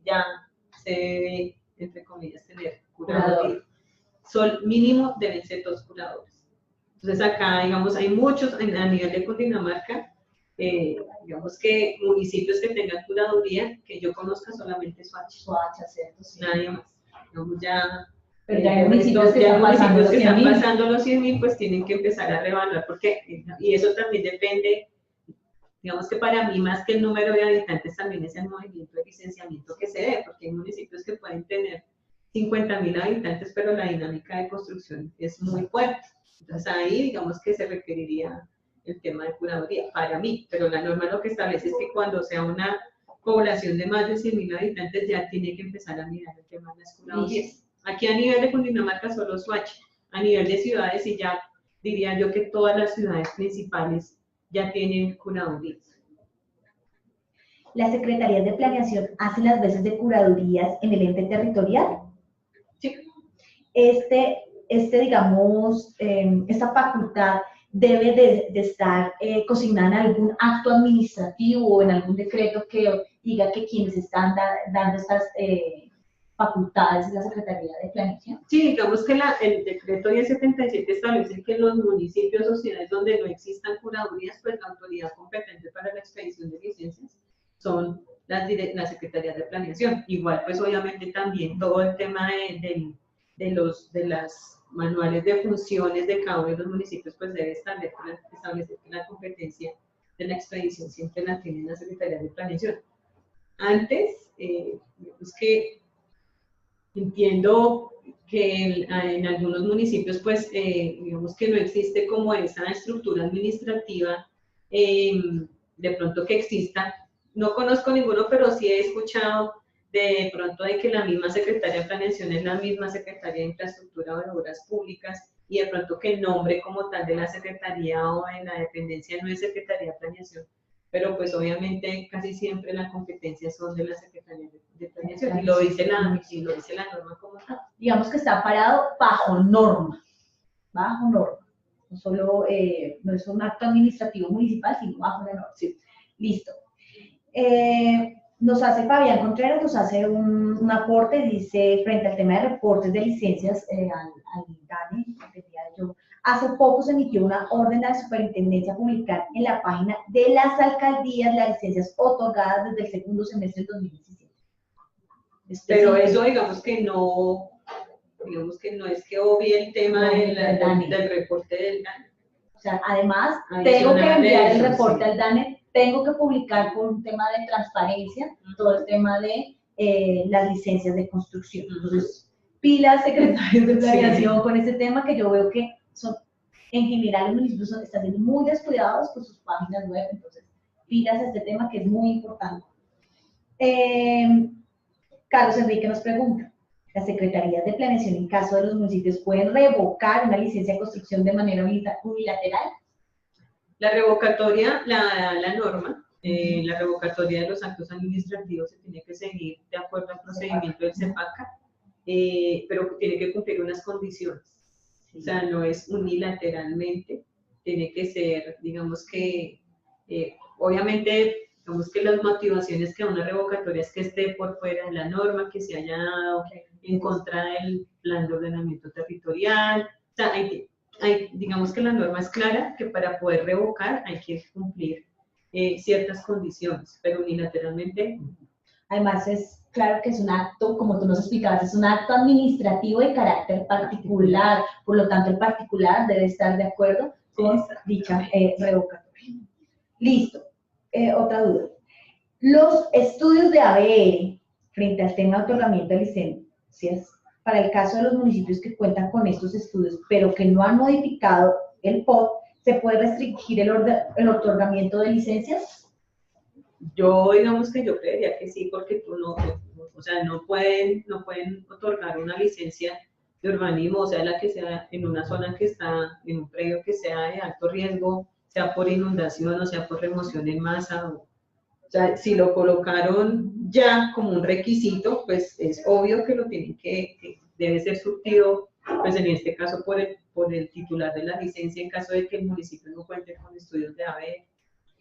ya se debe, entre comillas, tener curaduría. Mínimo deben ser 2 curadores. Entonces acá, digamos, hay muchos, a nivel de Cundinamarca, digamos que municipios que tengan curaduría, que yo conozca solamente Soacha, ¿cierto? Sí. Nadie más. Digamos ya... Pero ya hay municipios que están pasando los 100.000, pues tienen que empezar a reevaluar, porque, y eso también depende, digamos que para mí más que el número de habitantes también es el movimiento de licenciamiento que se dé, porque hay municipios que pueden tener 50.000 habitantes, pero la dinámica de construcción es muy fuerte. Entonces ahí digamos que se requeriría el tema de curaduría, para mí, pero la norma lo que establece es que cuando sea una población de más de 100.000 habitantes ya tiene que empezar a mirar el tema de las curadurías. Aquí a nivel de Cundinamarca solo Soacha, a nivel de ciudades y ya diría yo que todas las ciudades principales ya tienen curadurías. ¿Las secretarías de planeación hacen las veces de curadurías en el ente territorial? Sí. Digamos, esta facultad debe de estar consignada en algún acto administrativo o en algún decreto que diga que quienes están dando estas facultades es la Secretaría de Planeación. Sí, digamos que el decreto 1077 establece que en los municipios o ciudades donde no existan curadurías, pues la autoridad competente para la expedición de licencias son las secretarías de planeación. Igual, pues obviamente también todo el tema de las manuales de funciones de cada uno de los municipios, pues debe establecer que la competencia de la expedición siempre la tienen las secretarías de planeación. Antes, es que entiendo que en algunos municipios, pues, digamos que no existe como esa estructura administrativa, de pronto que exista. No conozco ninguno, pero sí he escuchado de pronto de que la misma Secretaría de Planeación es la misma Secretaría de Infraestructura o de Obras Públicas, y de pronto que el nombre como tal de la Secretaría o de la dependencia no es Secretaría de Planeación, pero pues obviamente casi siempre las competencias son de la Secretaría de Planeación, y lo dice la norma como tal. Digamos que está parado bajo norma, no solo, no es un acto administrativo municipal, sino bajo la norma. Sí. Listo. Nos hace Fabián Contreras, nos hace un aporte, dice, frente al tema de reportes de licencias al DANE, hace poco se emitió una orden de la superintendencia a publicar en la página de las alcaldías las licencias otorgadas desde el segundo semestre del 2017. Pero eso digamos que no es que obvie el tema del reporte del DANE. O sea, además, tengo que enviar el reporte al DANE, tengo que publicar por un tema de transparencia todo el tema de las licencias de construcción. Entonces, pilas secretarios de planeación con ese tema, que yo veo que son, en general, los municipios están siendo muy descuidados con sus páginas web. Entonces, pilas a este tema que es muy importante. Carlos Enrique nos pregunta, ¿las secretarías de planeación en caso de los municipios pueden revocar una licencia de construcción de manera unilateral? La revocatoria, la norma, la revocatoria de los actos administrativos se tiene que seguir de acuerdo al procedimiento del CEPACA, pero tiene que cumplir unas condiciones. O sea, no es unilateralmente, tiene que ser, digamos que, obviamente, digamos que las motivaciones que a una revocatoria es que esté por fuera de la norma, que se haya dado en contra del plan de ordenamiento territorial. O sea, digamos que la norma es clara, que para poder revocar hay que cumplir ciertas condiciones, pero unilateralmente. Además, es claro que es un acto, como tú nos explicabas, es un acto administrativo de carácter particular, por lo tanto el particular debe estar de acuerdo con dicha revocatoria. Listo. Otra duda. Los estudios de ABR frente al tema de otorgamiento de licencias, para el caso de los municipios que cuentan con estos estudios, pero que no han modificado el POT, ¿se puede restringir el otorgamiento de licencias? Yo, digamos que yo creería que sí, porque o sea, no pueden otorgar una licencia de urbanismo, o sea, la que sea en una zona que está en un predio que sea de alto riesgo, sea por inundación o sea por remoción en masa. O sea, si lo colocaron ya como un requisito, pues es obvio que lo tienen que debe ser surtido, pues en este caso por el titular de la licencia, en caso de que el municipio no cuente con estudios de ABR.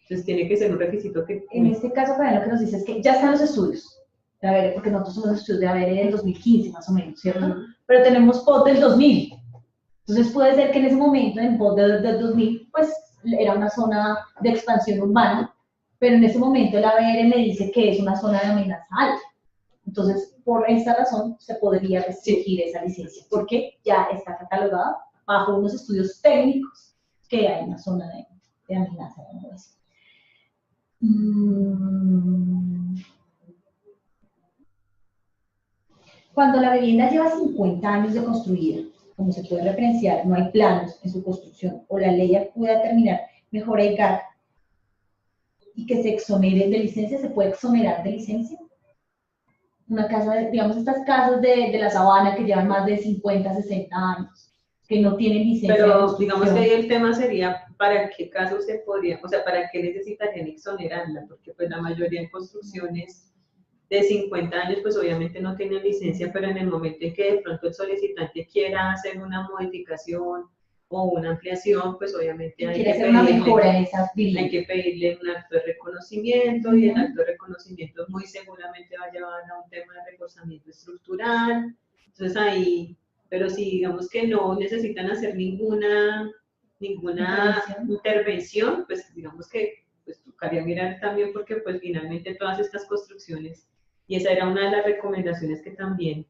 Entonces tiene que ser un requisito que... En este caso, para lo que nos dice es que ya están los estudios de ABR, porque nosotros somos los estudios de ABR del 2015 más o menos, ¿cierto? Pero tenemos POT del 2000. Entonces puede ser que en ese momento, en POT del 2000, pues era una zona de expansión urbana, pero en ese momento el ABR me dice que es una zona de amenaza alta. Entonces, por esta razón, se podría restringir esa licencia, porque ya está catalogada bajo unos estudios técnicos que hay una zona de amenaza. Cuando la vivienda lleva 50 años de construida, como se puede referenciar, no hay planos en su construcción, o la ley puede determinar mejora y GAC, y que se exonere de licencia, ¿se puede exonerar de licencia? una casa, digamos, estas casas de la sabana que llevan más de 50, 60 años, que no tienen licencia de Pero construcción. digamos que ahí el tema sería para qué caso se podría, o sea, para qué necesitarían exonerarla, porque pues la mayoría de construcciones de 50 años pues obviamente no tienen licencia, pero en el momento en que de pronto el solicitante quiera hacer una modificación o una ampliación, pues obviamente Si quiere hacer una mejora en esas viviendas, hay que pedirle un acto de reconocimiento y el acto de reconocimiento muy seguramente va a llevar a un tema de reforzamiento estructural. Entonces ahí, pero si digamos que no necesitan hacer ninguna intervención, pues digamos que pues tocaría mirar también porque pues finalmente todas estas construcciones, y esa era una de las recomendaciones que también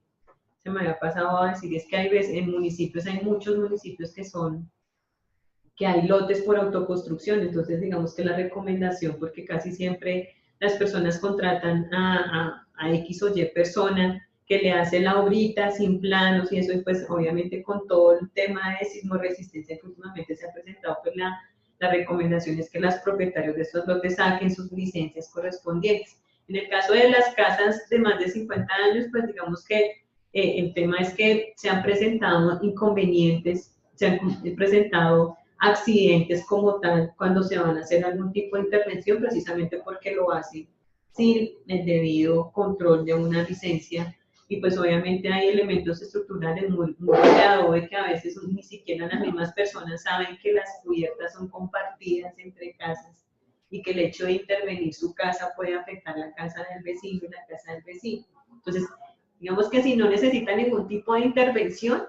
se me había pasado a decir, es que hay veces en municipios, hay muchos municipios que hay lotes por autoconstrucción, entonces digamos que la recomendación, porque casi siempre las personas contratan a X o Y persona que le hace la obrita sin planos y eso, y pues obviamente con todo el tema de sismoresistencia que últimamente se ha presentado, pues la recomendación es que los propietarios de estos lotes saquen sus licencias correspondientes. En el caso de las casas de más de 50 años, pues digamos que el tema es que se han presentado inconvenientes, se han presentado accidentes como tal cuando se van a hacer algún tipo de intervención, precisamente porque lo hacen sin el debido control de una licencia. Y pues obviamente hay elementos estructurales muy de adobe que a veces ni siquiera las mismas personas saben que las cubiertas son compartidas entre casas y que el hecho de intervenir su casa puede afectar la casa del vecino y la casa del vecino. Entonces, digamos que si no necesita ningún tipo de intervención,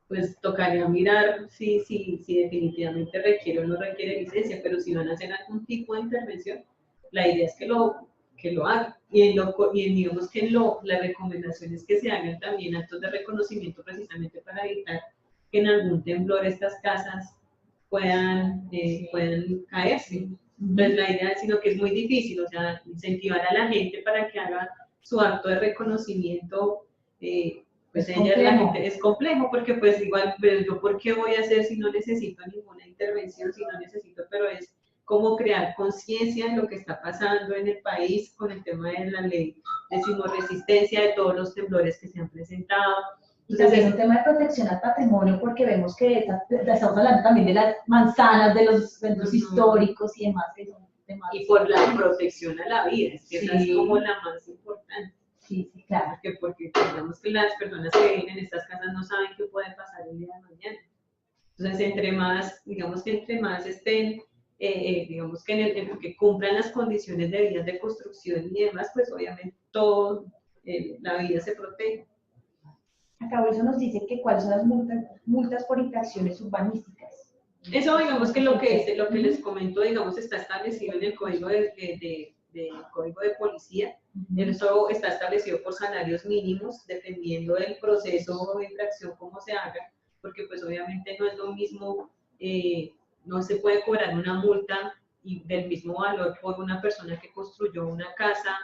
pues tocaría mirar si definitivamente requiere o no requiere licencia, pero si van a hacer algún tipo de intervención, la idea es que lo hagan. Y digamos que la recomendación es que se hagan también actos de reconocimiento precisamente para evitar que en algún temblor estas casas puedan caerse. Entonces la idea, sino que es muy difícil, o sea, incentivar a la gente para que haga su acto de reconocimiento, pues es complejo porque pues igual, pero yo por qué voy a hacer si no necesito ninguna intervención, si no necesito, pero es como crear conciencia de lo que está pasando en el país con el tema de la ley de sismoresistencia, de todos los temblores que se han presentado. Y también un tema de protección al patrimonio, porque vemos que estamos hablando también de las manzanas, de los centros históricos y demás, que son temas. Y por la protección a la vida, es que esa es como la más importante. Sí, sí, claro. Porque digamos que las personas que viven en estas casas no saben qué puede pasar el día de mañana. Entonces, digamos que entre más estén, digamos que que cumplan las condiciones debidas de construcción y demás, pues obviamente todo, la vida se protege. Acá eso nos dice que cuáles son las multas por infracciones urbanísticas. Eso, digamos que lo que les comento, digamos, está establecido en el Código del Código de Policía. Eso está establecido por salarios mínimos, dependiendo del proceso de infracción, cómo se haga, porque pues obviamente no es lo mismo, no se puede cobrar una multa del mismo valor por una persona que construyó una casa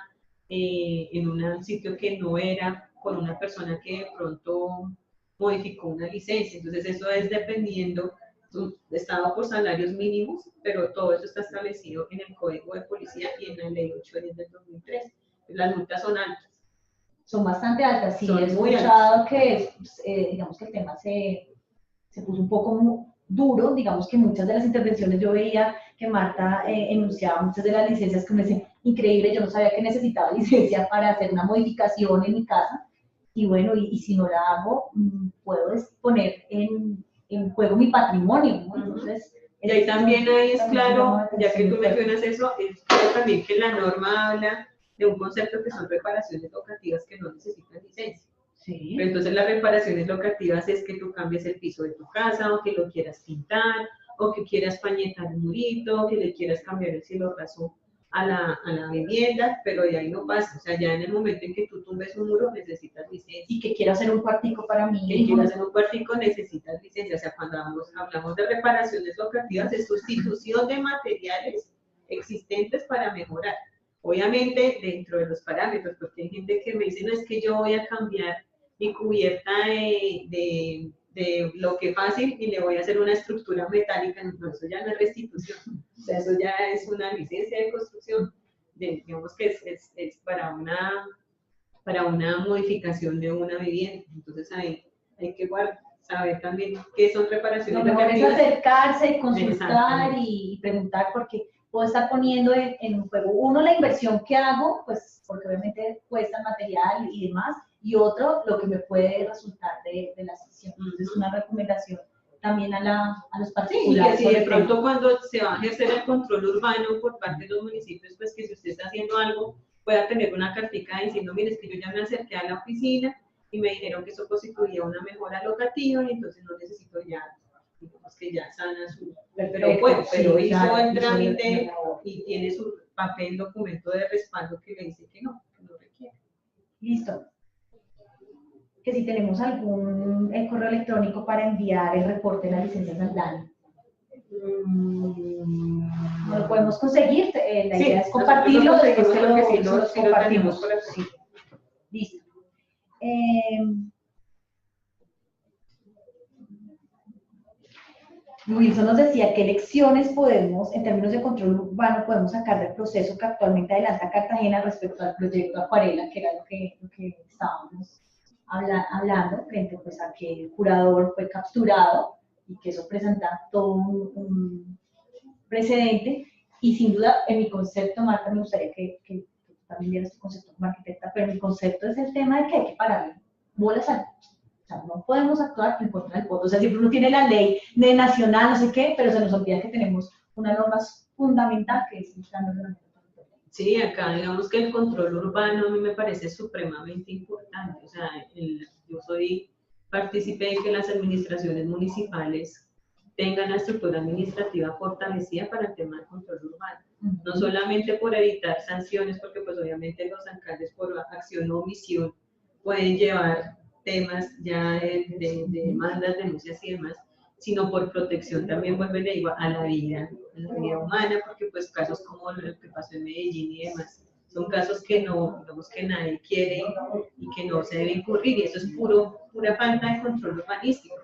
en un sitio que no era, por una persona que de pronto modificó una licencia. Entonces eso es dependiendo, estado por salarios mínimos, pero todo eso está establecido en el Código de Policía y en la Ley 810 del 2003. Las multas son altas. Son bastante altas, sí, son he escuchado que, digamos que el tema se puso un poco duro, digamos que muchas de las intervenciones yo veía que Marta enunciaba muchas de las licencias que me dicen, increíble, yo no sabía que necesitaba licencia para hacer una modificación en mi casa, y bueno, y si no la hago, puedo poner en juego mi patrimonio, ¿no? Entonces, y ahí también es claro, ya que tú mencionas eso, es claro también que la norma habla de un concepto que son reparaciones locativas que no necesitan licencia. Sí. Pero entonces las reparaciones locativas es que tú cambies el piso de tu casa, o que lo quieras pintar, o que quieras pañetar un murito, o que le quieras cambiar el cielo raso a la vivienda, pero de ahí no pasa. O sea, ya en el momento en que tú tumbes un muro necesitas licencia. Y que quiero hacer un cuartico para mí. Que quiero hacer un cuartico necesitas licencia. O sea, cuando hablamos de reparaciones locativas, es sustitución de materiales existentes para mejorar. Obviamente dentro de los parámetros, porque hay gente que me dice, no, es que yo voy a cambiar mi cubierta de bloque fácil y le voy a hacer una estructura metálica. No, eso ya no es restitución, o sea, eso ya es una licencia de construcción, digamos que es para para una modificación de una vivienda. Entonces hay que saber también qué son reparaciones. Lo mejor es acercarse y consultar Exactamente. y preguntar, porque puedo estar poniendo en juego, uno, la inversión que hago, pues porque obviamente cuesta material y demás, y otro, lo que me puede resultar de la sesión. Entonces, una recomendación también a los Sí, y que particulares. si de pronto cuando se va a ejercer el control urbano por parte de los municipios, pues que si usted está haciendo algo, pueda tener una cartica diciendo, mire, es que yo ya me acerqué a la oficina y me dijeron que eso constituía una mejora locativa y entonces no necesito ya, digamos que ya sana su... Pero bueno, pero sí, hizo claro, el trámite y tiene su papel, documento de respaldo que le dice que no requiere. Listo. Que si tenemos algún correo electrónico para enviar el reporte de la licencia Saldana. No lo podemos conseguir, la Sí, idea es compartirlo, después que lo sí lo compartimos. por acá. Sí. Listo. Wilson nos decía qué lecciones podemos, en términos de control urbano, podemos sacar del proceso que actualmente adelanta Cartagena respecto al proyecto Acuarela, que era lo que estábamos hablando, frente pues, a que el curador fue capturado y que eso presenta todo un precedente. Y sin duda, en mi concepto, Marta, me gustaría que también vieras tu concepto como arquitecta, pero mi concepto es el tema de que hay que pararle bolas al... O sea, no podemos actuar en contra del voto. O sea, siempre uno tiene la ley de nacional, no sé qué, pero se nos olvida que tenemos una norma fundamental que es el plan de ordenamiento territorial. Sí, acá digamos que el control urbano a mí me parece supremamente importante. O sea, yo soy partícipe en que las administraciones municipales tengan la estructura administrativa fortalecida para el tema del control urbano. No solamente por evitar sanciones, porque pues obviamente los alcaldes por acción o omisión pueden llevar temas ya de demandas, denuncias y demás, sino por protección también vuelven a la vida humana, porque pues casos como el que pasó en Medellín y demás, son casos que no, digamos que nadie quiere y que no se debe incurrir, y eso es pura falta de control urbanístico.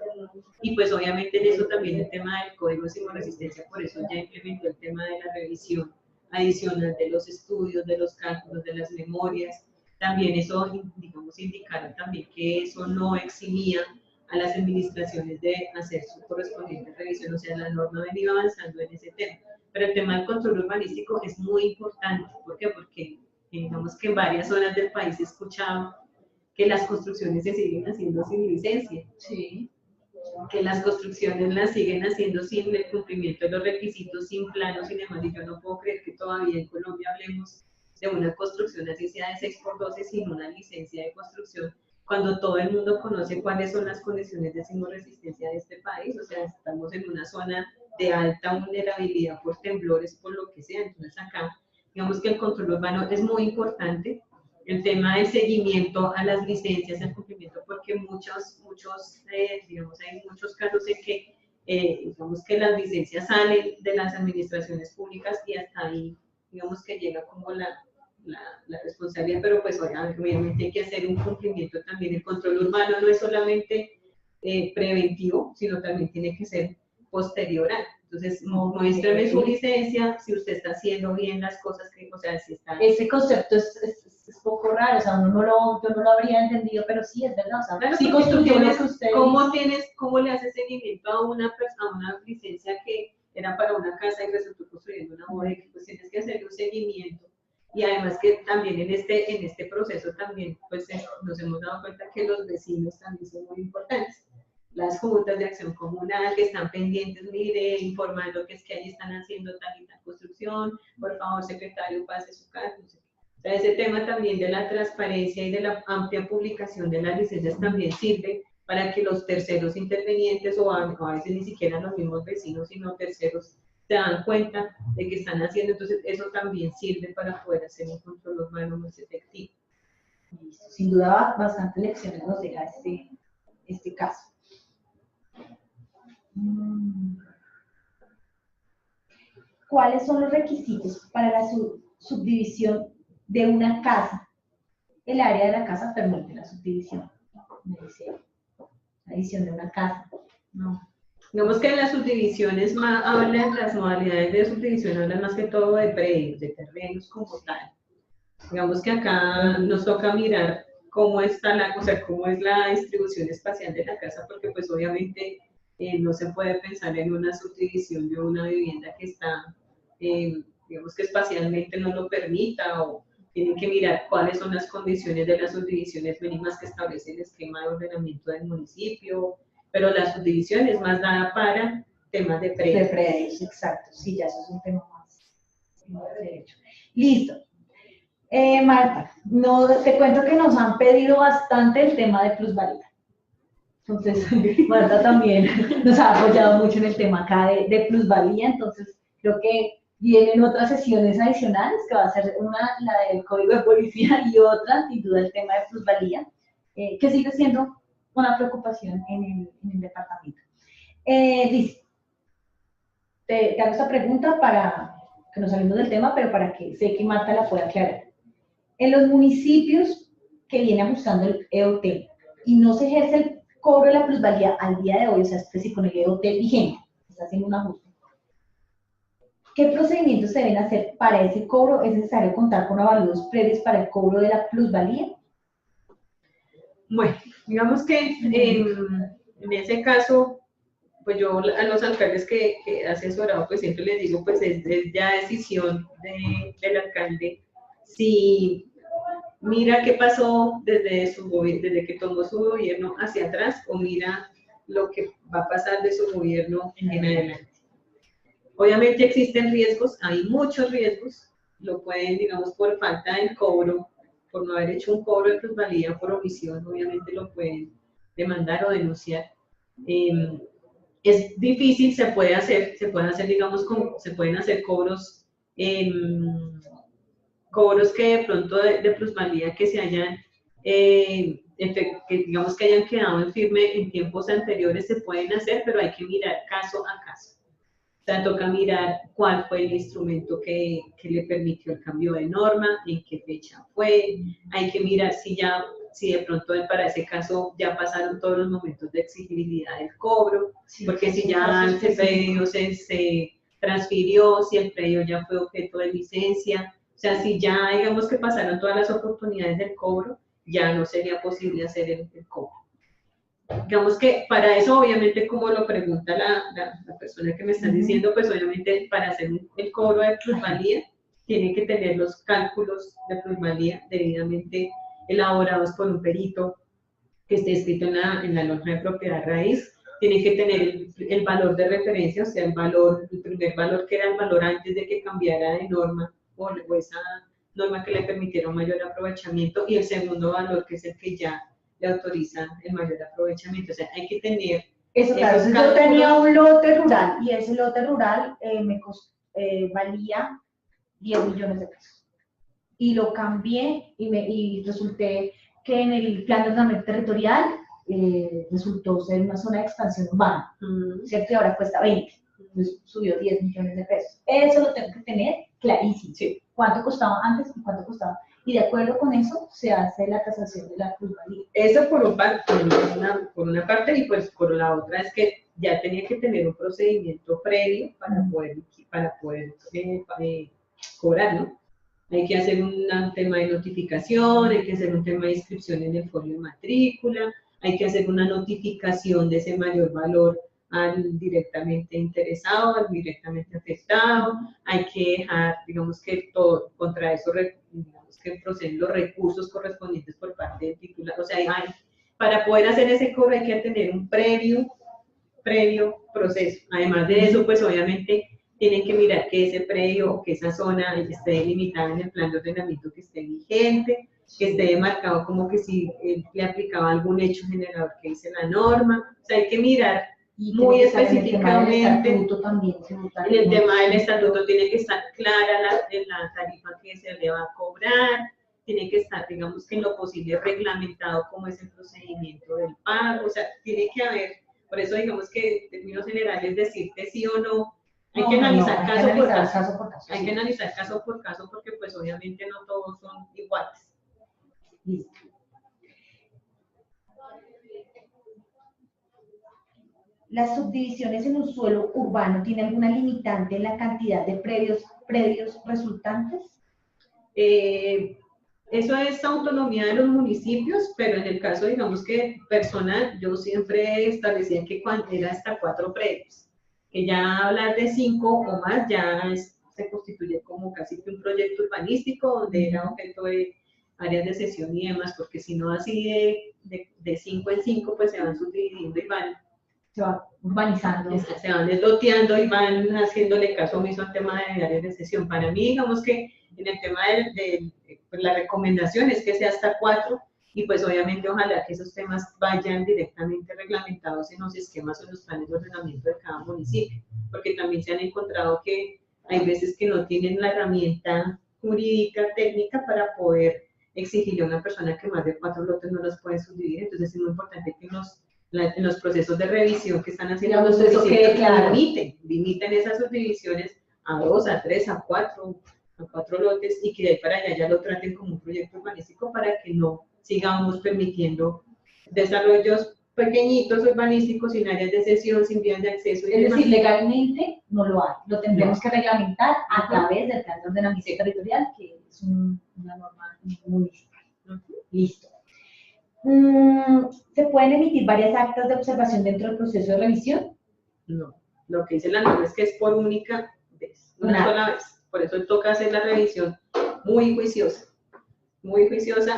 Y pues obviamente en eso también el tema del Código de Sismoresistencia, por eso ya implementó el tema de la revisión adicional de los estudios, de los cálculos, de las memorias. También eso, digamos, indicaron también que eso no eximía a las administraciones de hacer su correspondiente revisión, o sea, la norma ha venido avanzando en ese tema. Pero el tema del control urbanístico es muy importante. ¿Por qué? Porque digamos que en varias zonas del país he escuchado que las construcciones se siguen haciendo sin licencia. Sí. Que las construcciones las siguen haciendo sin el cumplimiento de los requisitos, sin planos, sin demás. Y yo no puedo creer que todavía en Colombia hablemos de una construcción así sea de 6x12 sin una licencia de construcción, cuando todo el mundo conoce cuáles son las condiciones de sismoresistencia de este país. O sea, estamos en una zona de alta vulnerabilidad por temblores, por lo que sea. Entonces acá, digamos que el control urbano es muy importante. El tema de seguimiento a las licencias, el cumplimiento, porque digamos, hay muchos casos en que, digamos que las licencias salen de las administraciones públicas y hasta ahí, digamos que llega como la responsabilidad, pero pues obviamente hay que hacer un cumplimiento también. El control urbano no es solamente preventivo, sino también tiene que ser posterior a. Entonces, muéstrame su licencia, si usted está haciendo bien las cosas, o sea, si está... Ese concepto es poco raro, o sea, yo no lo habría entendido, pero sí, es verdad, o sea, claro, sí construyó lo que usted ¿Cómo le hace seguimiento a una licencia que era para una casa y resultó construyendo una bodega? Pues tienes que hacer un seguimiento. Y además que también en este proceso también, pues nos hemos dado cuenta que los vecinos también son muy importantes. Las juntas de acción comunal que están pendientes, mire, informando que es que ahí están haciendo tal y tal construcción, por favor, secretario, pase su cargo. No sé. O sea, ese tema también de la transparencia y de la amplia publicación de las licencias también sirve para que los terceros intervenientes, o a veces ni siquiera los mismos vecinos, sino terceros, se dan cuenta de que están haciendo. Entonces, eso también sirve para poder hacer un control urbano más efectivo. Sin duda, bastantes lecciones nos deja este caso. ¿Cuáles son los requisitos para la subdivisión de una casa? El área de la casa permite la subdivisión. La división de una casa. No. Digamos que las subdivisiones las modalidades de subdivisión hablan más que todo de predios, de terrenos como tal. Digamos que acá nos toca mirar cómo está o sea, cómo es la distribución espacial de la casa, porque pues obviamente no se puede pensar en una subdivisión de una vivienda que está, digamos que espacialmente no lo permita, o tienen que mirar cuáles son las condiciones de las subdivisiones mínimas que establece el esquema de ordenamiento del municipio, pero la subdivisión es más dada para temas de predios. De predios, exacto, sí, ya eso es un tema más de derecho. Listo. Marta, no, te cuento que nos han pedido bastante el tema de plusvalía. Entonces, Marta también nos ha apoyado mucho en el tema acá de plusvalía, entonces creo que vienen otras sesiones adicionales, que va a ser una, la del Código de Policía, y otra, sin duda, el tema de plusvalía, que sigue siendo una preocupación en el departamento. Dice, te hago esta pregunta para que nos salimos del tema, pero para que sé que Marta la pueda aclarar. En los municipios que viene ajustando el EOT y no se ejerce el cobro de la plusvalía al día de hoy, o sea, si con el EOT vigente, está haciendo un ajuste, ¿qué procedimientos se deben hacer para ese cobro? ¿Es necesario contar con avalúos previos para el cobro de la plusvalía? Bueno, digamos que en ese caso, pues yo a los alcaldes que he asesorado, pues siempre les digo, pues es ya decisión del alcalde si mira qué pasó desde que tomó su gobierno hacia atrás, o mira lo que va a pasar de su gobierno en adelante. Obviamente existen riesgos, hay muchos riesgos, lo pueden, digamos, por falta del cobro, por no haber hecho un cobro de plusvalía por omisión, obviamente lo pueden demandar o denunciar. Es difícil, se pueden hacer, digamos, se pueden hacer cobros, cobros que de pronto de plusvalía que se hayan, que digamos que hayan quedado en firme en tiempos anteriores, se pueden hacer, pero hay que mirar caso a caso. O sea, toca mirar cuál fue el instrumento que le permitió el cambio de norma, en qué fecha fue, hay que mirar si de pronto para ese caso ya pasaron todos los momentos de exigibilidad del cobro, sí, porque si ya el predio se transfirió, si el predio ya fue objeto de licencia, o sea, si ya digamos que pasaron todas las oportunidades del cobro, ya no sería posible hacer el cobro. Digamos que para eso, obviamente, como lo pregunta la persona que me está diciendo, pues obviamente para hacer el cobro de plusvalía, tiene que tener los cálculos de plusvalía debidamente elaborados por un perito que esté escrito en la norma de propiedad raíz, tiene que tener el valor de referencia, o sea, el primer valor que era el valor antes de que cambiara de norma, o esa norma que le permitiera un mayor aprovechamiento, y el segundo valor que es el que ya le autoriza el mayor aprovechamiento. O sea, hay que tener eso. Claro, yo tenía un lote rural y ese lote rural valía 10 millones de pesos. Y lo cambié y resulté que en el plan de ordenamiento territorial resultó ser una zona de expansión urbana, ¿cierto? Y ahora cuesta 20. Entonces subió 10 millones de pesos. Eso lo tengo que tener clarísimo. Sí. ¿Cuánto costaba antes y cuánto costaba? Y de acuerdo con eso se hace la tasación de la plusvalía. Eso por una parte, y pues por la otra es que ya tenía que tener un procedimiento previo para poder cobrar, ¿no? Hay que hacer un tema de notificación, hay que hacer un tema de inscripción en el folio de matrícula, hay que hacer una notificación de ese mayor valor al directamente interesado, al directamente afectado, hay que dejar, digamos que todo, contra eso, digamos que proceden los recursos correspondientes por parte del titular. O sea, para poder hacer ese cobro hay que tener un previo proceso. Además de eso, pues obviamente tienen que mirar que ese predio o que esa zona esté delimitada en el plan de ordenamiento que esté vigente, que esté demarcado como que si le aplicaba algún hecho generador que dice la norma. O sea, hay que mirar muy específicamente. En el tema del estatuto tiene que estar clara la tarifa que se le va a cobrar, tiene que estar, digamos que en lo posible, reglamentado cómo es el procedimiento del pago. O sea, tiene que haber, por eso digamos que en términos generales decirte sí o no, hay que analizar caso por caso. Hay que analizar caso por caso porque pues obviamente no todos son iguales. Listo. ¿Las subdivisiones en un suelo urbano tienen alguna limitante en la cantidad de predios resultantes? Eso es autonomía de los municipios, pero en el caso, digamos que personal, yo siempre establecía que cuando era hasta 4 predios, que ya hablar de 5 o más se constituye como casi que un proyecto urbanístico donde era objeto de áreas de sesión y demás, porque si no así de 5 en 5 pues se van subdividiendo y se va urbanizando. Se van desloteando y van haciéndole caso omiso al tema de áreas de sesión. Para mí, digamos que en el tema pues la recomendación es que sea hasta 4 y pues obviamente ojalá que esos temas vayan directamente reglamentados en los esquemas o en los planes de ordenamiento de cada municipio, porque también se han encontrado que hay veces que no tienen la herramienta jurídica, técnica para poder exigirle a una persona que más de 4 lotes no los puede subdividir, entonces es muy importante que en los procesos de revisión que están haciendo los municipios, claro, limiten esas subdivisiones a 2, a 3, a 4 lotes y que de ahí para allá ya lo traten como un proyecto urbanístico para que no sigamos permitiendo desarrollos pequeñitos urbanísticos sin áreas de sesión, sin vías de acceso. Es decir, legalmente no lo hay, lo tendremos que reglamentar a través del plan de ordenamiento territorial, que es una norma municipal. Listo. ¿Se pueden emitir varias actas de observación dentro del proceso de revisión? No, lo que dice la norma es que es por única vez, una sola vez. Por eso toca hacer la revisión muy juiciosa,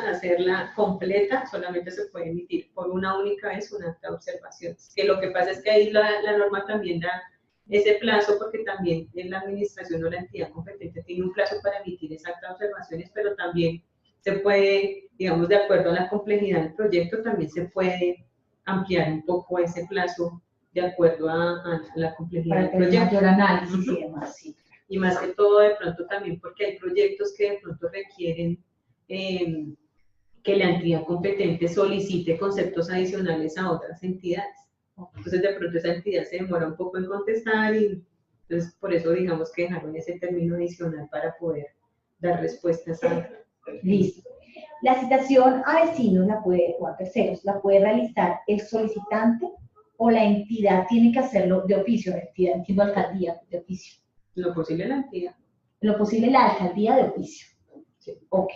hacerla completa, solamente se puede emitir por una única vez un acta de observación. Que lo que pasa es que ahí la norma también da ese plazo, porque también en la administración o la entidad competente tiene un plazo para emitir esa acta de observaciones, pero también se puede, digamos, de acuerdo a la complejidad del proyecto, también se puede ampliar un poco ese plazo de acuerdo a la complejidad del proyecto. Mayor análisis y demás, sí. Y más que todo de pronto también porque hay proyectos que de pronto requieren que la entidad competente solicite conceptos adicionales a otras entidades. Entonces de pronto esa entidad se demora un poco en contestar y entonces por eso digamos que dejaron ese término adicional para poder dar respuestas a... Listo. La citación a vecinos o a terceros la puede realizar el solicitante o la entidad tiene que hacerlo de oficio, la entidad, entiendo, alcaldía de oficio. Lo posible la entidad. Lo posible la alcaldía de oficio. Sí. Ok.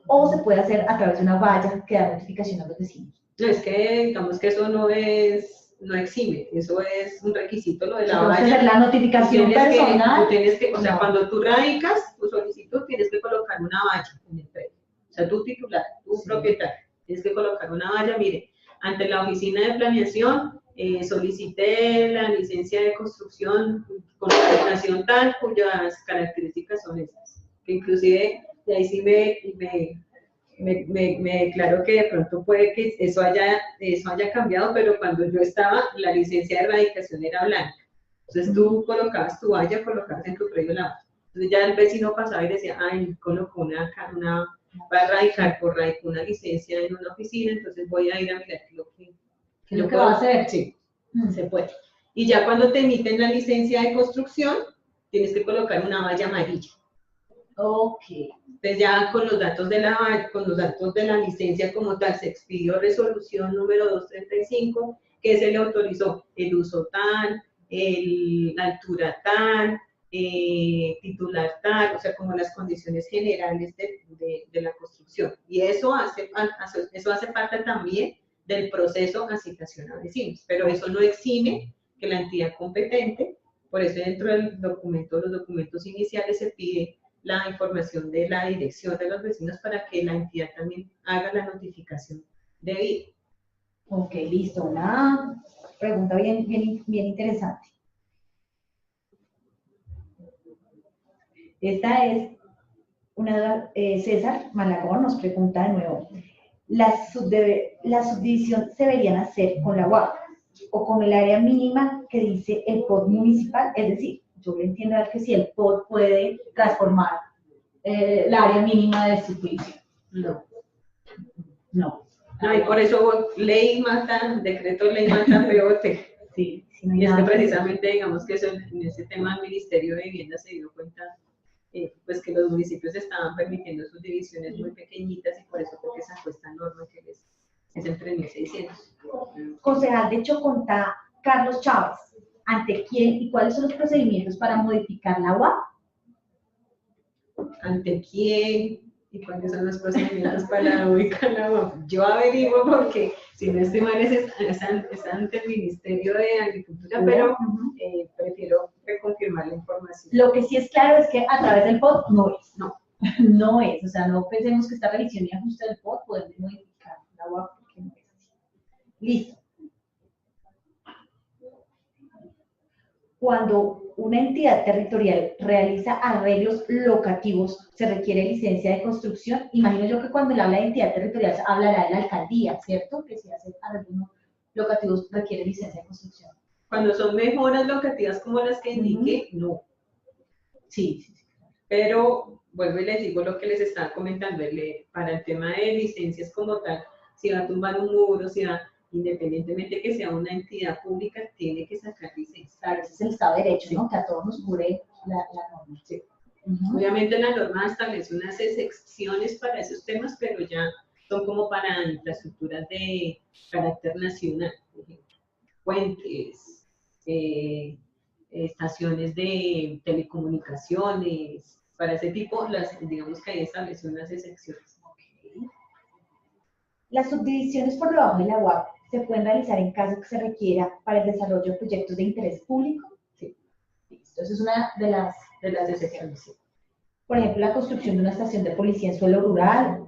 O se puede hacer a través de una valla que da notificación a los vecinos. No, es que digamos que eso no exime, eso es un requisito lo de la valla. Hacer la notificación personal. O sea, cuando tú radicas tu solicitud, tienes que colocar una valla en el predio. O sea, tu titular, tu propietario, tienes que colocar una valla, mire, ante la oficina de planeación, solicité la licencia de construcción con la tal, cuyas características son estas. Que inclusive, y ahí sí me declaro que de pronto puede que eso haya cambiado, pero cuando yo estaba, la licencia de erradicación era blanca. Entonces tú colocabas tu valla, colocabas en tu predio la valla. Entonces ya el vecino pasaba y decía, ay, colocó va a erradicar por radicó una licencia en una oficina, entonces voy a ir a mirar ¿Qué es lo que va a hacer? Sí, se puede. Y ya cuando te emiten la licencia de construcción, tienes que colocar una valla amarilla. Ok. Entonces ya con los datos de la licencia como tal, se expidió resolución número 235, que se le autorizó el uso tal, la altura tal, titular tal, o sea, como las condiciones generales de la construcción. Y eso hace parte también del proceso a citación a vecinos, pero eso no exime que la entidad competente, por eso dentro del documento, los documentos iniciales se pide la información de la dirección de los vecinos para que la entidad también haga la notificación debida. Ok, listo. Una pregunta bien interesante. Esta es César Malagón nos pregunta de nuevo. ¿La subdivisión se deberían hacer con la UAP o con el área mínima que dice el POD municipal? Es decir, yo le entiendo que si el POD puede transformar la área mínima de subdivisión. No, y por eso ley mata, decreto ley mata, POT. Sí, y es que precisamente, digamos que eso, en ese tema el Ministerio de Vivienda se dio cuenta pues que los municipios estaban permitiendo sus divisiones muy pequeñitas y por eso fue que sacó esta norma que es entre 1600. Concejal de Chocontá, Carlos Chávez, ¿ante quién y cuáles son los procedimientos para modificar la UAP? ¿Ante quién? ¿Y cuáles son los procedimientos para ubicar la UAP? Yo averiguo porque, si no estoy mal, es ante el Ministerio de Agricultura, pero prefiero reconfirmar la información. Lo que sí es claro es que a través del POT no es. No. No es, o sea, no pensemos que esta revisión y ajuste del POT podemos modificar la UAP porque no es así. Listo. Cuando una entidad territorial realiza arreglos locativos, se requiere licencia de construcción. Imagino yo que cuando él habla de entidad territorial, hablará de la alcaldía, ¿cierto? Que si hace arreglos locativos requiere licencia de construcción. Cuando son mejoras locativas como las que indiqué, no. Sí. Pero vuelvo y les digo lo que les estaba comentando, para el tema de licencias como tal, si va a tumbar un muro, si va, independientemente que sea una entidad pública, tiene que sacar licencia. Claro, ese es el Estado de Derecho, ¿no? Que a todos nos cubre la norma. Sí. Obviamente la norma establece unas excepciones para esos temas, pero ya son como para infraestructuras de carácter nacional, por ejemplo, puentes, estaciones de telecomunicaciones, para ese tipo, digamos que ahí establece unas excepciones. Las subdivisiones por debajo de la UAP se pueden realizar en caso que se requiera para el desarrollo de proyectos de interés público. Sí. Listo, esa es una de las excepciones. Sí. Por ejemplo, la construcción de una estación de policía en suelo rural.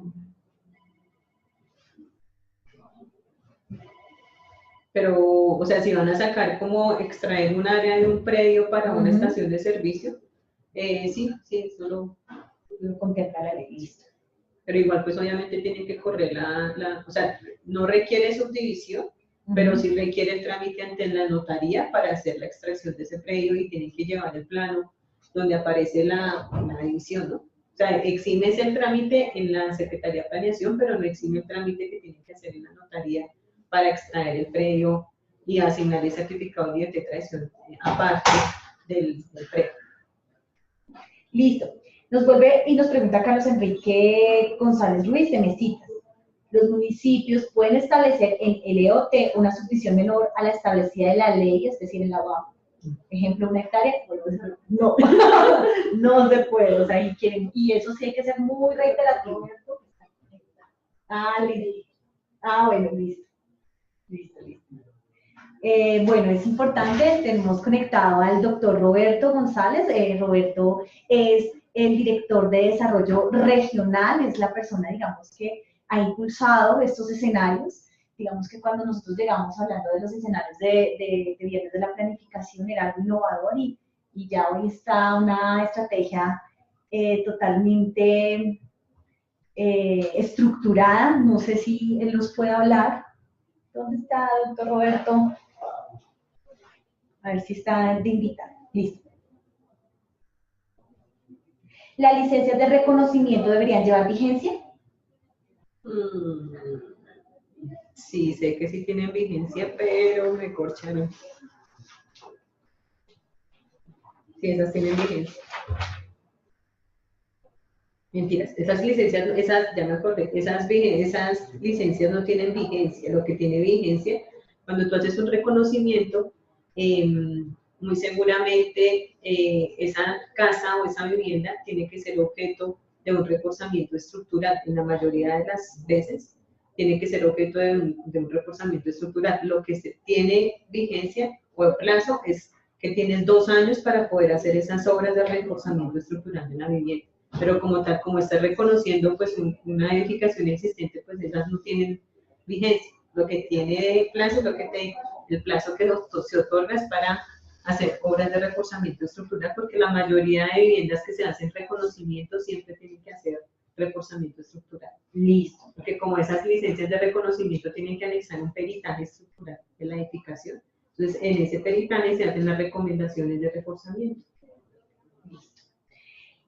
Pero, o sea, si van a sacar como extraer un área de un predio para una estación de servicio, sí, eso lo contempla la ley. Listo. Pero igual, pues obviamente tienen que correr o sea, no requiere subdivisión, pero sí requiere el trámite ante la notaría para hacer la extracción de ese predio y tienen que llevar el plano donde aparece la división, ¿no? O sea, exime el trámite en la Secretaría de Planeación, pero no exime el trámite que tienen que hacer en la notaría para extraer el predio y asignar el certificado de identidad de tradición aparte del predio. Listo. Nos vuelve y nos pregunta Carlos Enrique González Ruiz de Mesitas. Los municipios pueden establecer en LOT una subdivisión menor a la establecida en la ley, es decir, en la UAP. Ejemplo, 1 hectárea, no, no se puede, o sea, y eso sí hay que ser muy reiterativo. Listo. Bueno, listo. Bueno, es importante, tenemos conectado al doctor Roberto González. Roberto es el director de desarrollo regional, es la persona, digamos, que ha impulsado estos escenarios. Digamos que cuando nosotros llegamos hablando de los escenarios de viernes de la planificación era algo innovador y ya hoy está una estrategia totalmente estructurada. No sé si él nos puede hablar. ¿Dónde está, doctor Roberto? A ver si está de invitado. Listo. ¿Las licencias de reconocimiento deberían llevar vigencia? Sí, sé que sí tienen vigencia, pero me corcharon. Sí, esas tienen vigencia. Mentiras, esas licencias, ya me acordé, esas licencias no tienen vigencia. Lo que tiene vigencia, cuando tú haces un reconocimiento, muy seguramente esa casa o esa vivienda tiene que ser objeto de un reforzamiento estructural. En la mayoría de las veces tiene que ser objeto de un reforzamiento estructural. Lo que tiene vigencia o plazo es que tienes 2 años para poder hacer esas obras de reforzamiento estructural de la vivienda. Pero como tal, como estás reconociendo pues una edificación existente, pues esas no tienen vigencia. Lo que tiene plazo es lo que el plazo que se otorga es para hacer obras de reforzamiento estructural, porque la mayoría de viviendas que se hacen reconocimiento siempre tienen que hacer reforzamiento estructural. Listo. Porque como esas licencias de reconocimiento tienen que anexar un peritaje estructural de la edificación, entonces en ese peritaje se hacen las recomendaciones de reforzamiento.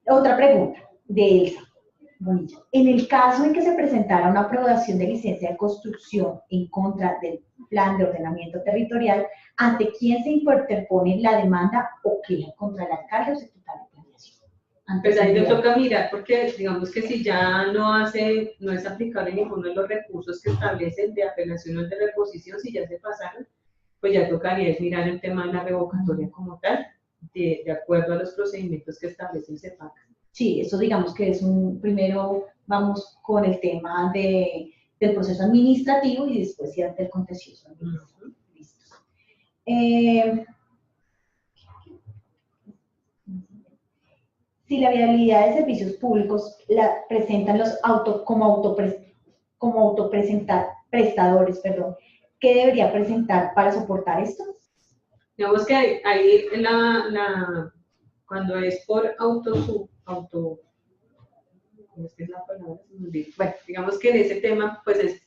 Otra pregunta de Elsa Bonilla. En el caso en que se presentara una aprobación de licencia de construcción en contra del plan de ordenamiento territorial, ¿ante quién se interpone la demanda o queda contra el alcalde o secretario de planeación? Pues ahí le toca mirar, porque digamos que si ya no es aplicable ninguno de los recursos que establecen de apelación o de reposición, si ya se pasaron, pues ya tocaría mirar el tema de la revocatoria como tal, de acuerdo a los procedimientos que establece el CEPAC. Sí, eso digamos que es primero vamos con el tema del proceso administrativo y después ya del contencioso. Listo. Si la viabilidad de servicios públicos la presentan como autoprestadores, ¿qué debería presentar para soportar esto? Digamos que ahí cuando es por ¿cómo es que es la palabra? Bueno, digamos que en ese tema pues es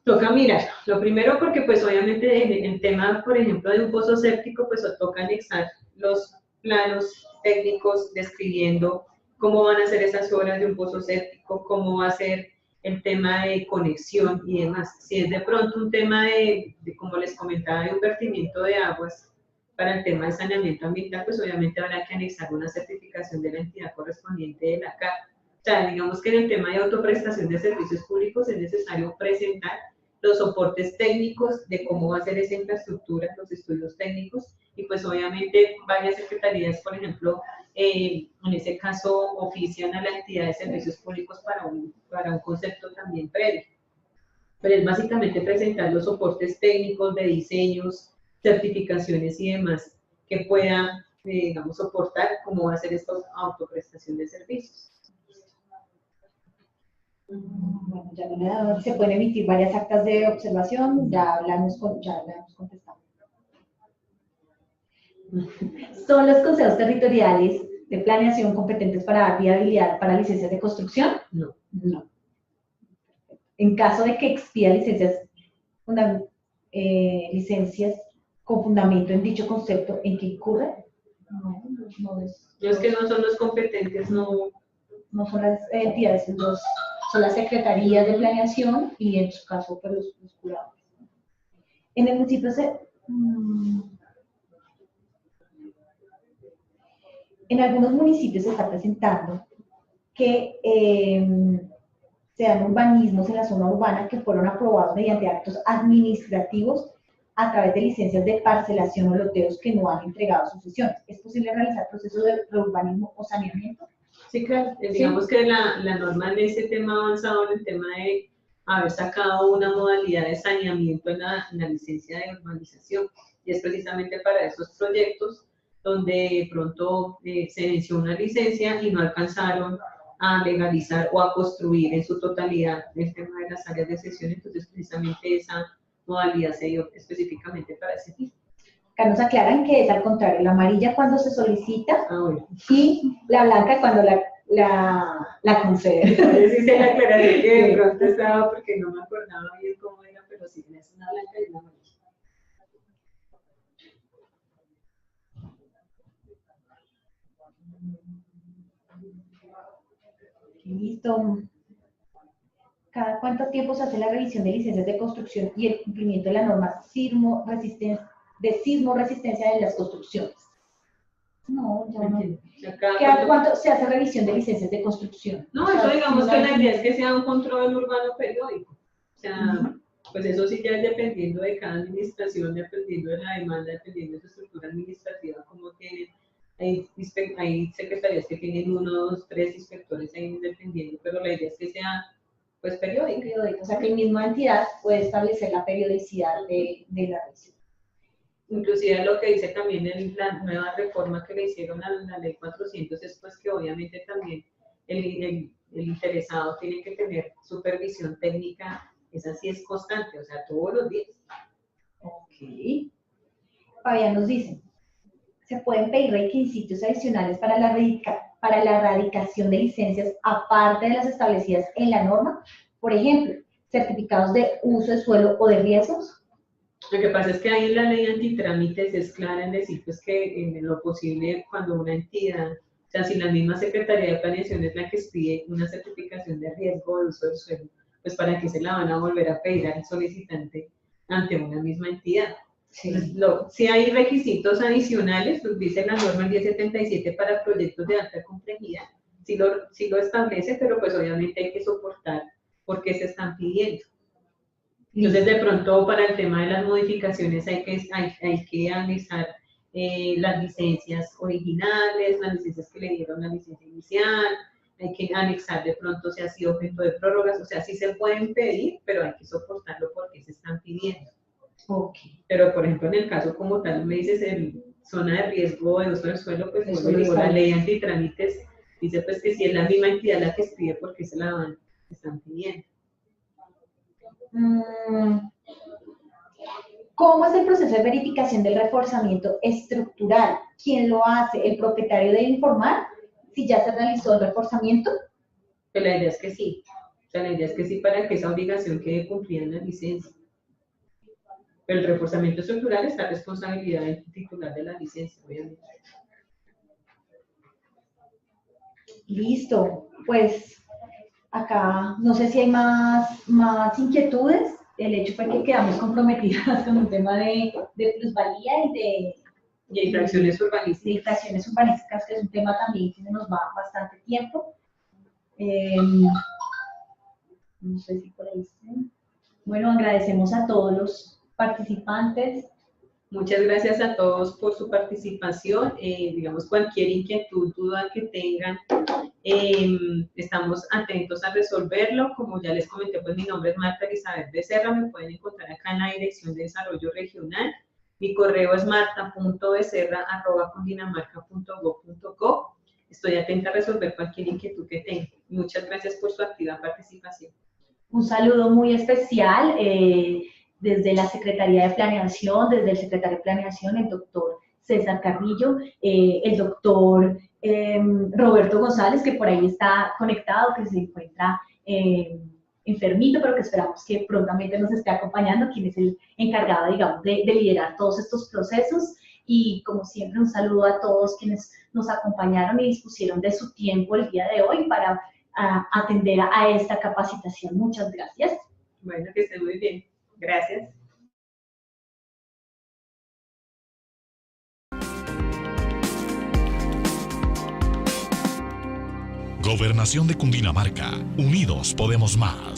toca mirar. Lo primero porque pues obviamente en el tema, por ejemplo, de un pozo séptico, pues toca anexar los planos técnicos describiendo cómo van a ser esas obras de un pozo séptico, cómo va a ser el tema de conexión y demás. Si es de pronto un tema como les comentaba, de un vertimiento de aguas para el tema de saneamiento ambiental, pues obviamente habrá que anexar una certificación de la entidad correspondiente de la CAP. O sea, digamos que en el tema de autoprestación de servicios públicos es necesario presentar los soportes técnicos de cómo va a ser esa infraestructura, los estudios técnicos, y pues obviamente varias secretarías, por ejemplo, en ese caso ofician a la entidad de servicios públicos para un concepto también previo. Pero es básicamente presentar los soportes técnicos de diseños, certificaciones y demás que pueda, digamos, soportar cómo va a ser esta autoprestación de servicios. Bueno, ya se pueden emitir varias actas de observación, ya la hemos contestado. ¿Son los consejos territoriales de planeación competentes para dar viabilidad para licencias de construcción? No. No. En caso de que expida licencias con fundamento en dicho concepto, ¿en qué incurre? No es que no son los competentes, no son las entidades, son las secretarías de planeación y en su caso pues, los curadores. En el municipio en algunos municipios se está presentando que se dan urbanismos en la zona urbana que fueron aprobados mediante actos administrativos a través de licencias de parcelación o loteos que no han entregado sucesiones. ¿Es posible realizar procesos de reurbanismo o saneamiento? Sí, claro. Digamos que la norma en ese tema ha avanzado en el tema de haber sacado una modalidad de saneamiento en la licencia de urbanización. Y es precisamente para esos proyectos donde de pronto se venció una licencia y no alcanzaron a legalizar o a construir en su totalidad el tema de las áreas de sesión. Entonces, precisamente esa modalidad se dio específicamente para ese tipo. Acá nos aclaran que es al contrario, la amarilla cuando se solicita y la blanca cuando la concede. Sí, se la aclaración que de pronto estaba porque no me acordaba bien cómo era, pero sí, es una blanca y una amarilla. Listo. ¿Cada cuánto tiempo se hace la revisión de licencias de construcción y el cumplimiento de la norma sismo-resistencia de las construcciones? No, ya no. ¿Cada cuánto se hace revisión de licencias de construcción? No, eso digamos que la idea es que sea un control urbano periódico. O sea, pues eso sí ya es dependiendo de cada administración, dependiendo de la demanda, dependiendo de su estructura administrativa, como tienen. Hay secretarías que tienen 1, 2, 3 inspectores ahí dependiendo, pero la idea es que sea pues periódico. O sea, que la misma entidad puede establecer la periodicidad de la revisión. Inclusive lo que dice también en la nueva reforma que le hicieron a la ley 400 es pues que obviamente también el interesado tiene que tener supervisión técnica, esa sí es constante, o sea, todos los días. Ok. Fabián nos dice, ¿se pueden pedir requisitos adicionales para la erradicación de licencias aparte de las establecidas en la norma? Por ejemplo, certificados de uso de suelo o de riesgos. Lo que pasa es que ahí en la ley antitrámites es clara en decir pues, que en lo posible cuando una entidad, o sea, si la misma Secretaría de Planeación es la que pide una certificación de riesgo de uso del suelo, pues para qué se la van a volver a pedir al solicitante ante una misma entidad. Sí. Si hay requisitos adicionales, pues dice la norma 1077 para proyectos de alta complejidad, sí lo establece, pero pues obviamente hay que soportar por qué se están pidiendo. Entonces, de pronto, para el tema de las modificaciones hay que analizar las licencias originales, las licencias que le dieron la licencia inicial, hay que anexar de pronto si ha sido objeto de prórrogas, o sea, sí se pueden pedir, pero hay que soportarlo porque se están pidiendo. Okay. Pero, por ejemplo, en el caso como tal, me dices en zona de riesgo de uso del suelo, pues Eso vuelvo y lo digo, la ley establece. antitrámites dice pues que si es la misma entidad la que pide, porque se la están pidiendo. ¿Cómo es el proceso de verificación del reforzamiento estructural? ¿Quién lo hace? ¿El propietario debe informar si ya se realizó el reforzamiento? Pero la idea es que sí. O sea, la idea es que sí para que esa obligación quede cumplida en la licencia. Pero el reforzamiento estructural está a responsabilidad del titular de la licencia, obviamente. Listo. Pues acá no sé si hay más inquietudes. El hecho fue que quedamos comprometidas con un tema de plusvalía Y hay fracciones urbanísticas. de infracciones urbanísticas, que es un tema también que nos va bastante tiempo. No sé si por ahí sí. Bueno, agradecemos a todos los participantes. Muchas gracias a todos por su participación. Digamos, cualquier inquietud, duda que tengan, estamos atentos a resolverlo. Como ya les comenté, pues mi nombre es Marta Elizabeth Becerra. Me pueden encontrar acá en la Dirección de Desarrollo Regional. Mi correo es marta.becerra@cundinamarca.gov.co. Estoy atenta a resolver cualquier inquietud que tengan. Muchas gracias por su activa participación. Un saludo muy especial desde la Secretaría de Planeación, desde el secretario de Planeación, el doctor César Carrillo, el doctor Roberto González, que por ahí está conectado, que se encuentra enfermito, pero que esperamos que prontamente nos esté acompañando, quien es el encargado, digamos, de liderar todos estos procesos. Y como siempre, un saludo a todos quienes nos acompañaron y dispusieron de su tiempo el día de hoy para atender a esta capacitación. Muchas gracias. Bueno, que esté muy bien. Gracias. Gobernación de Cundinamarca. Unidos podemos más.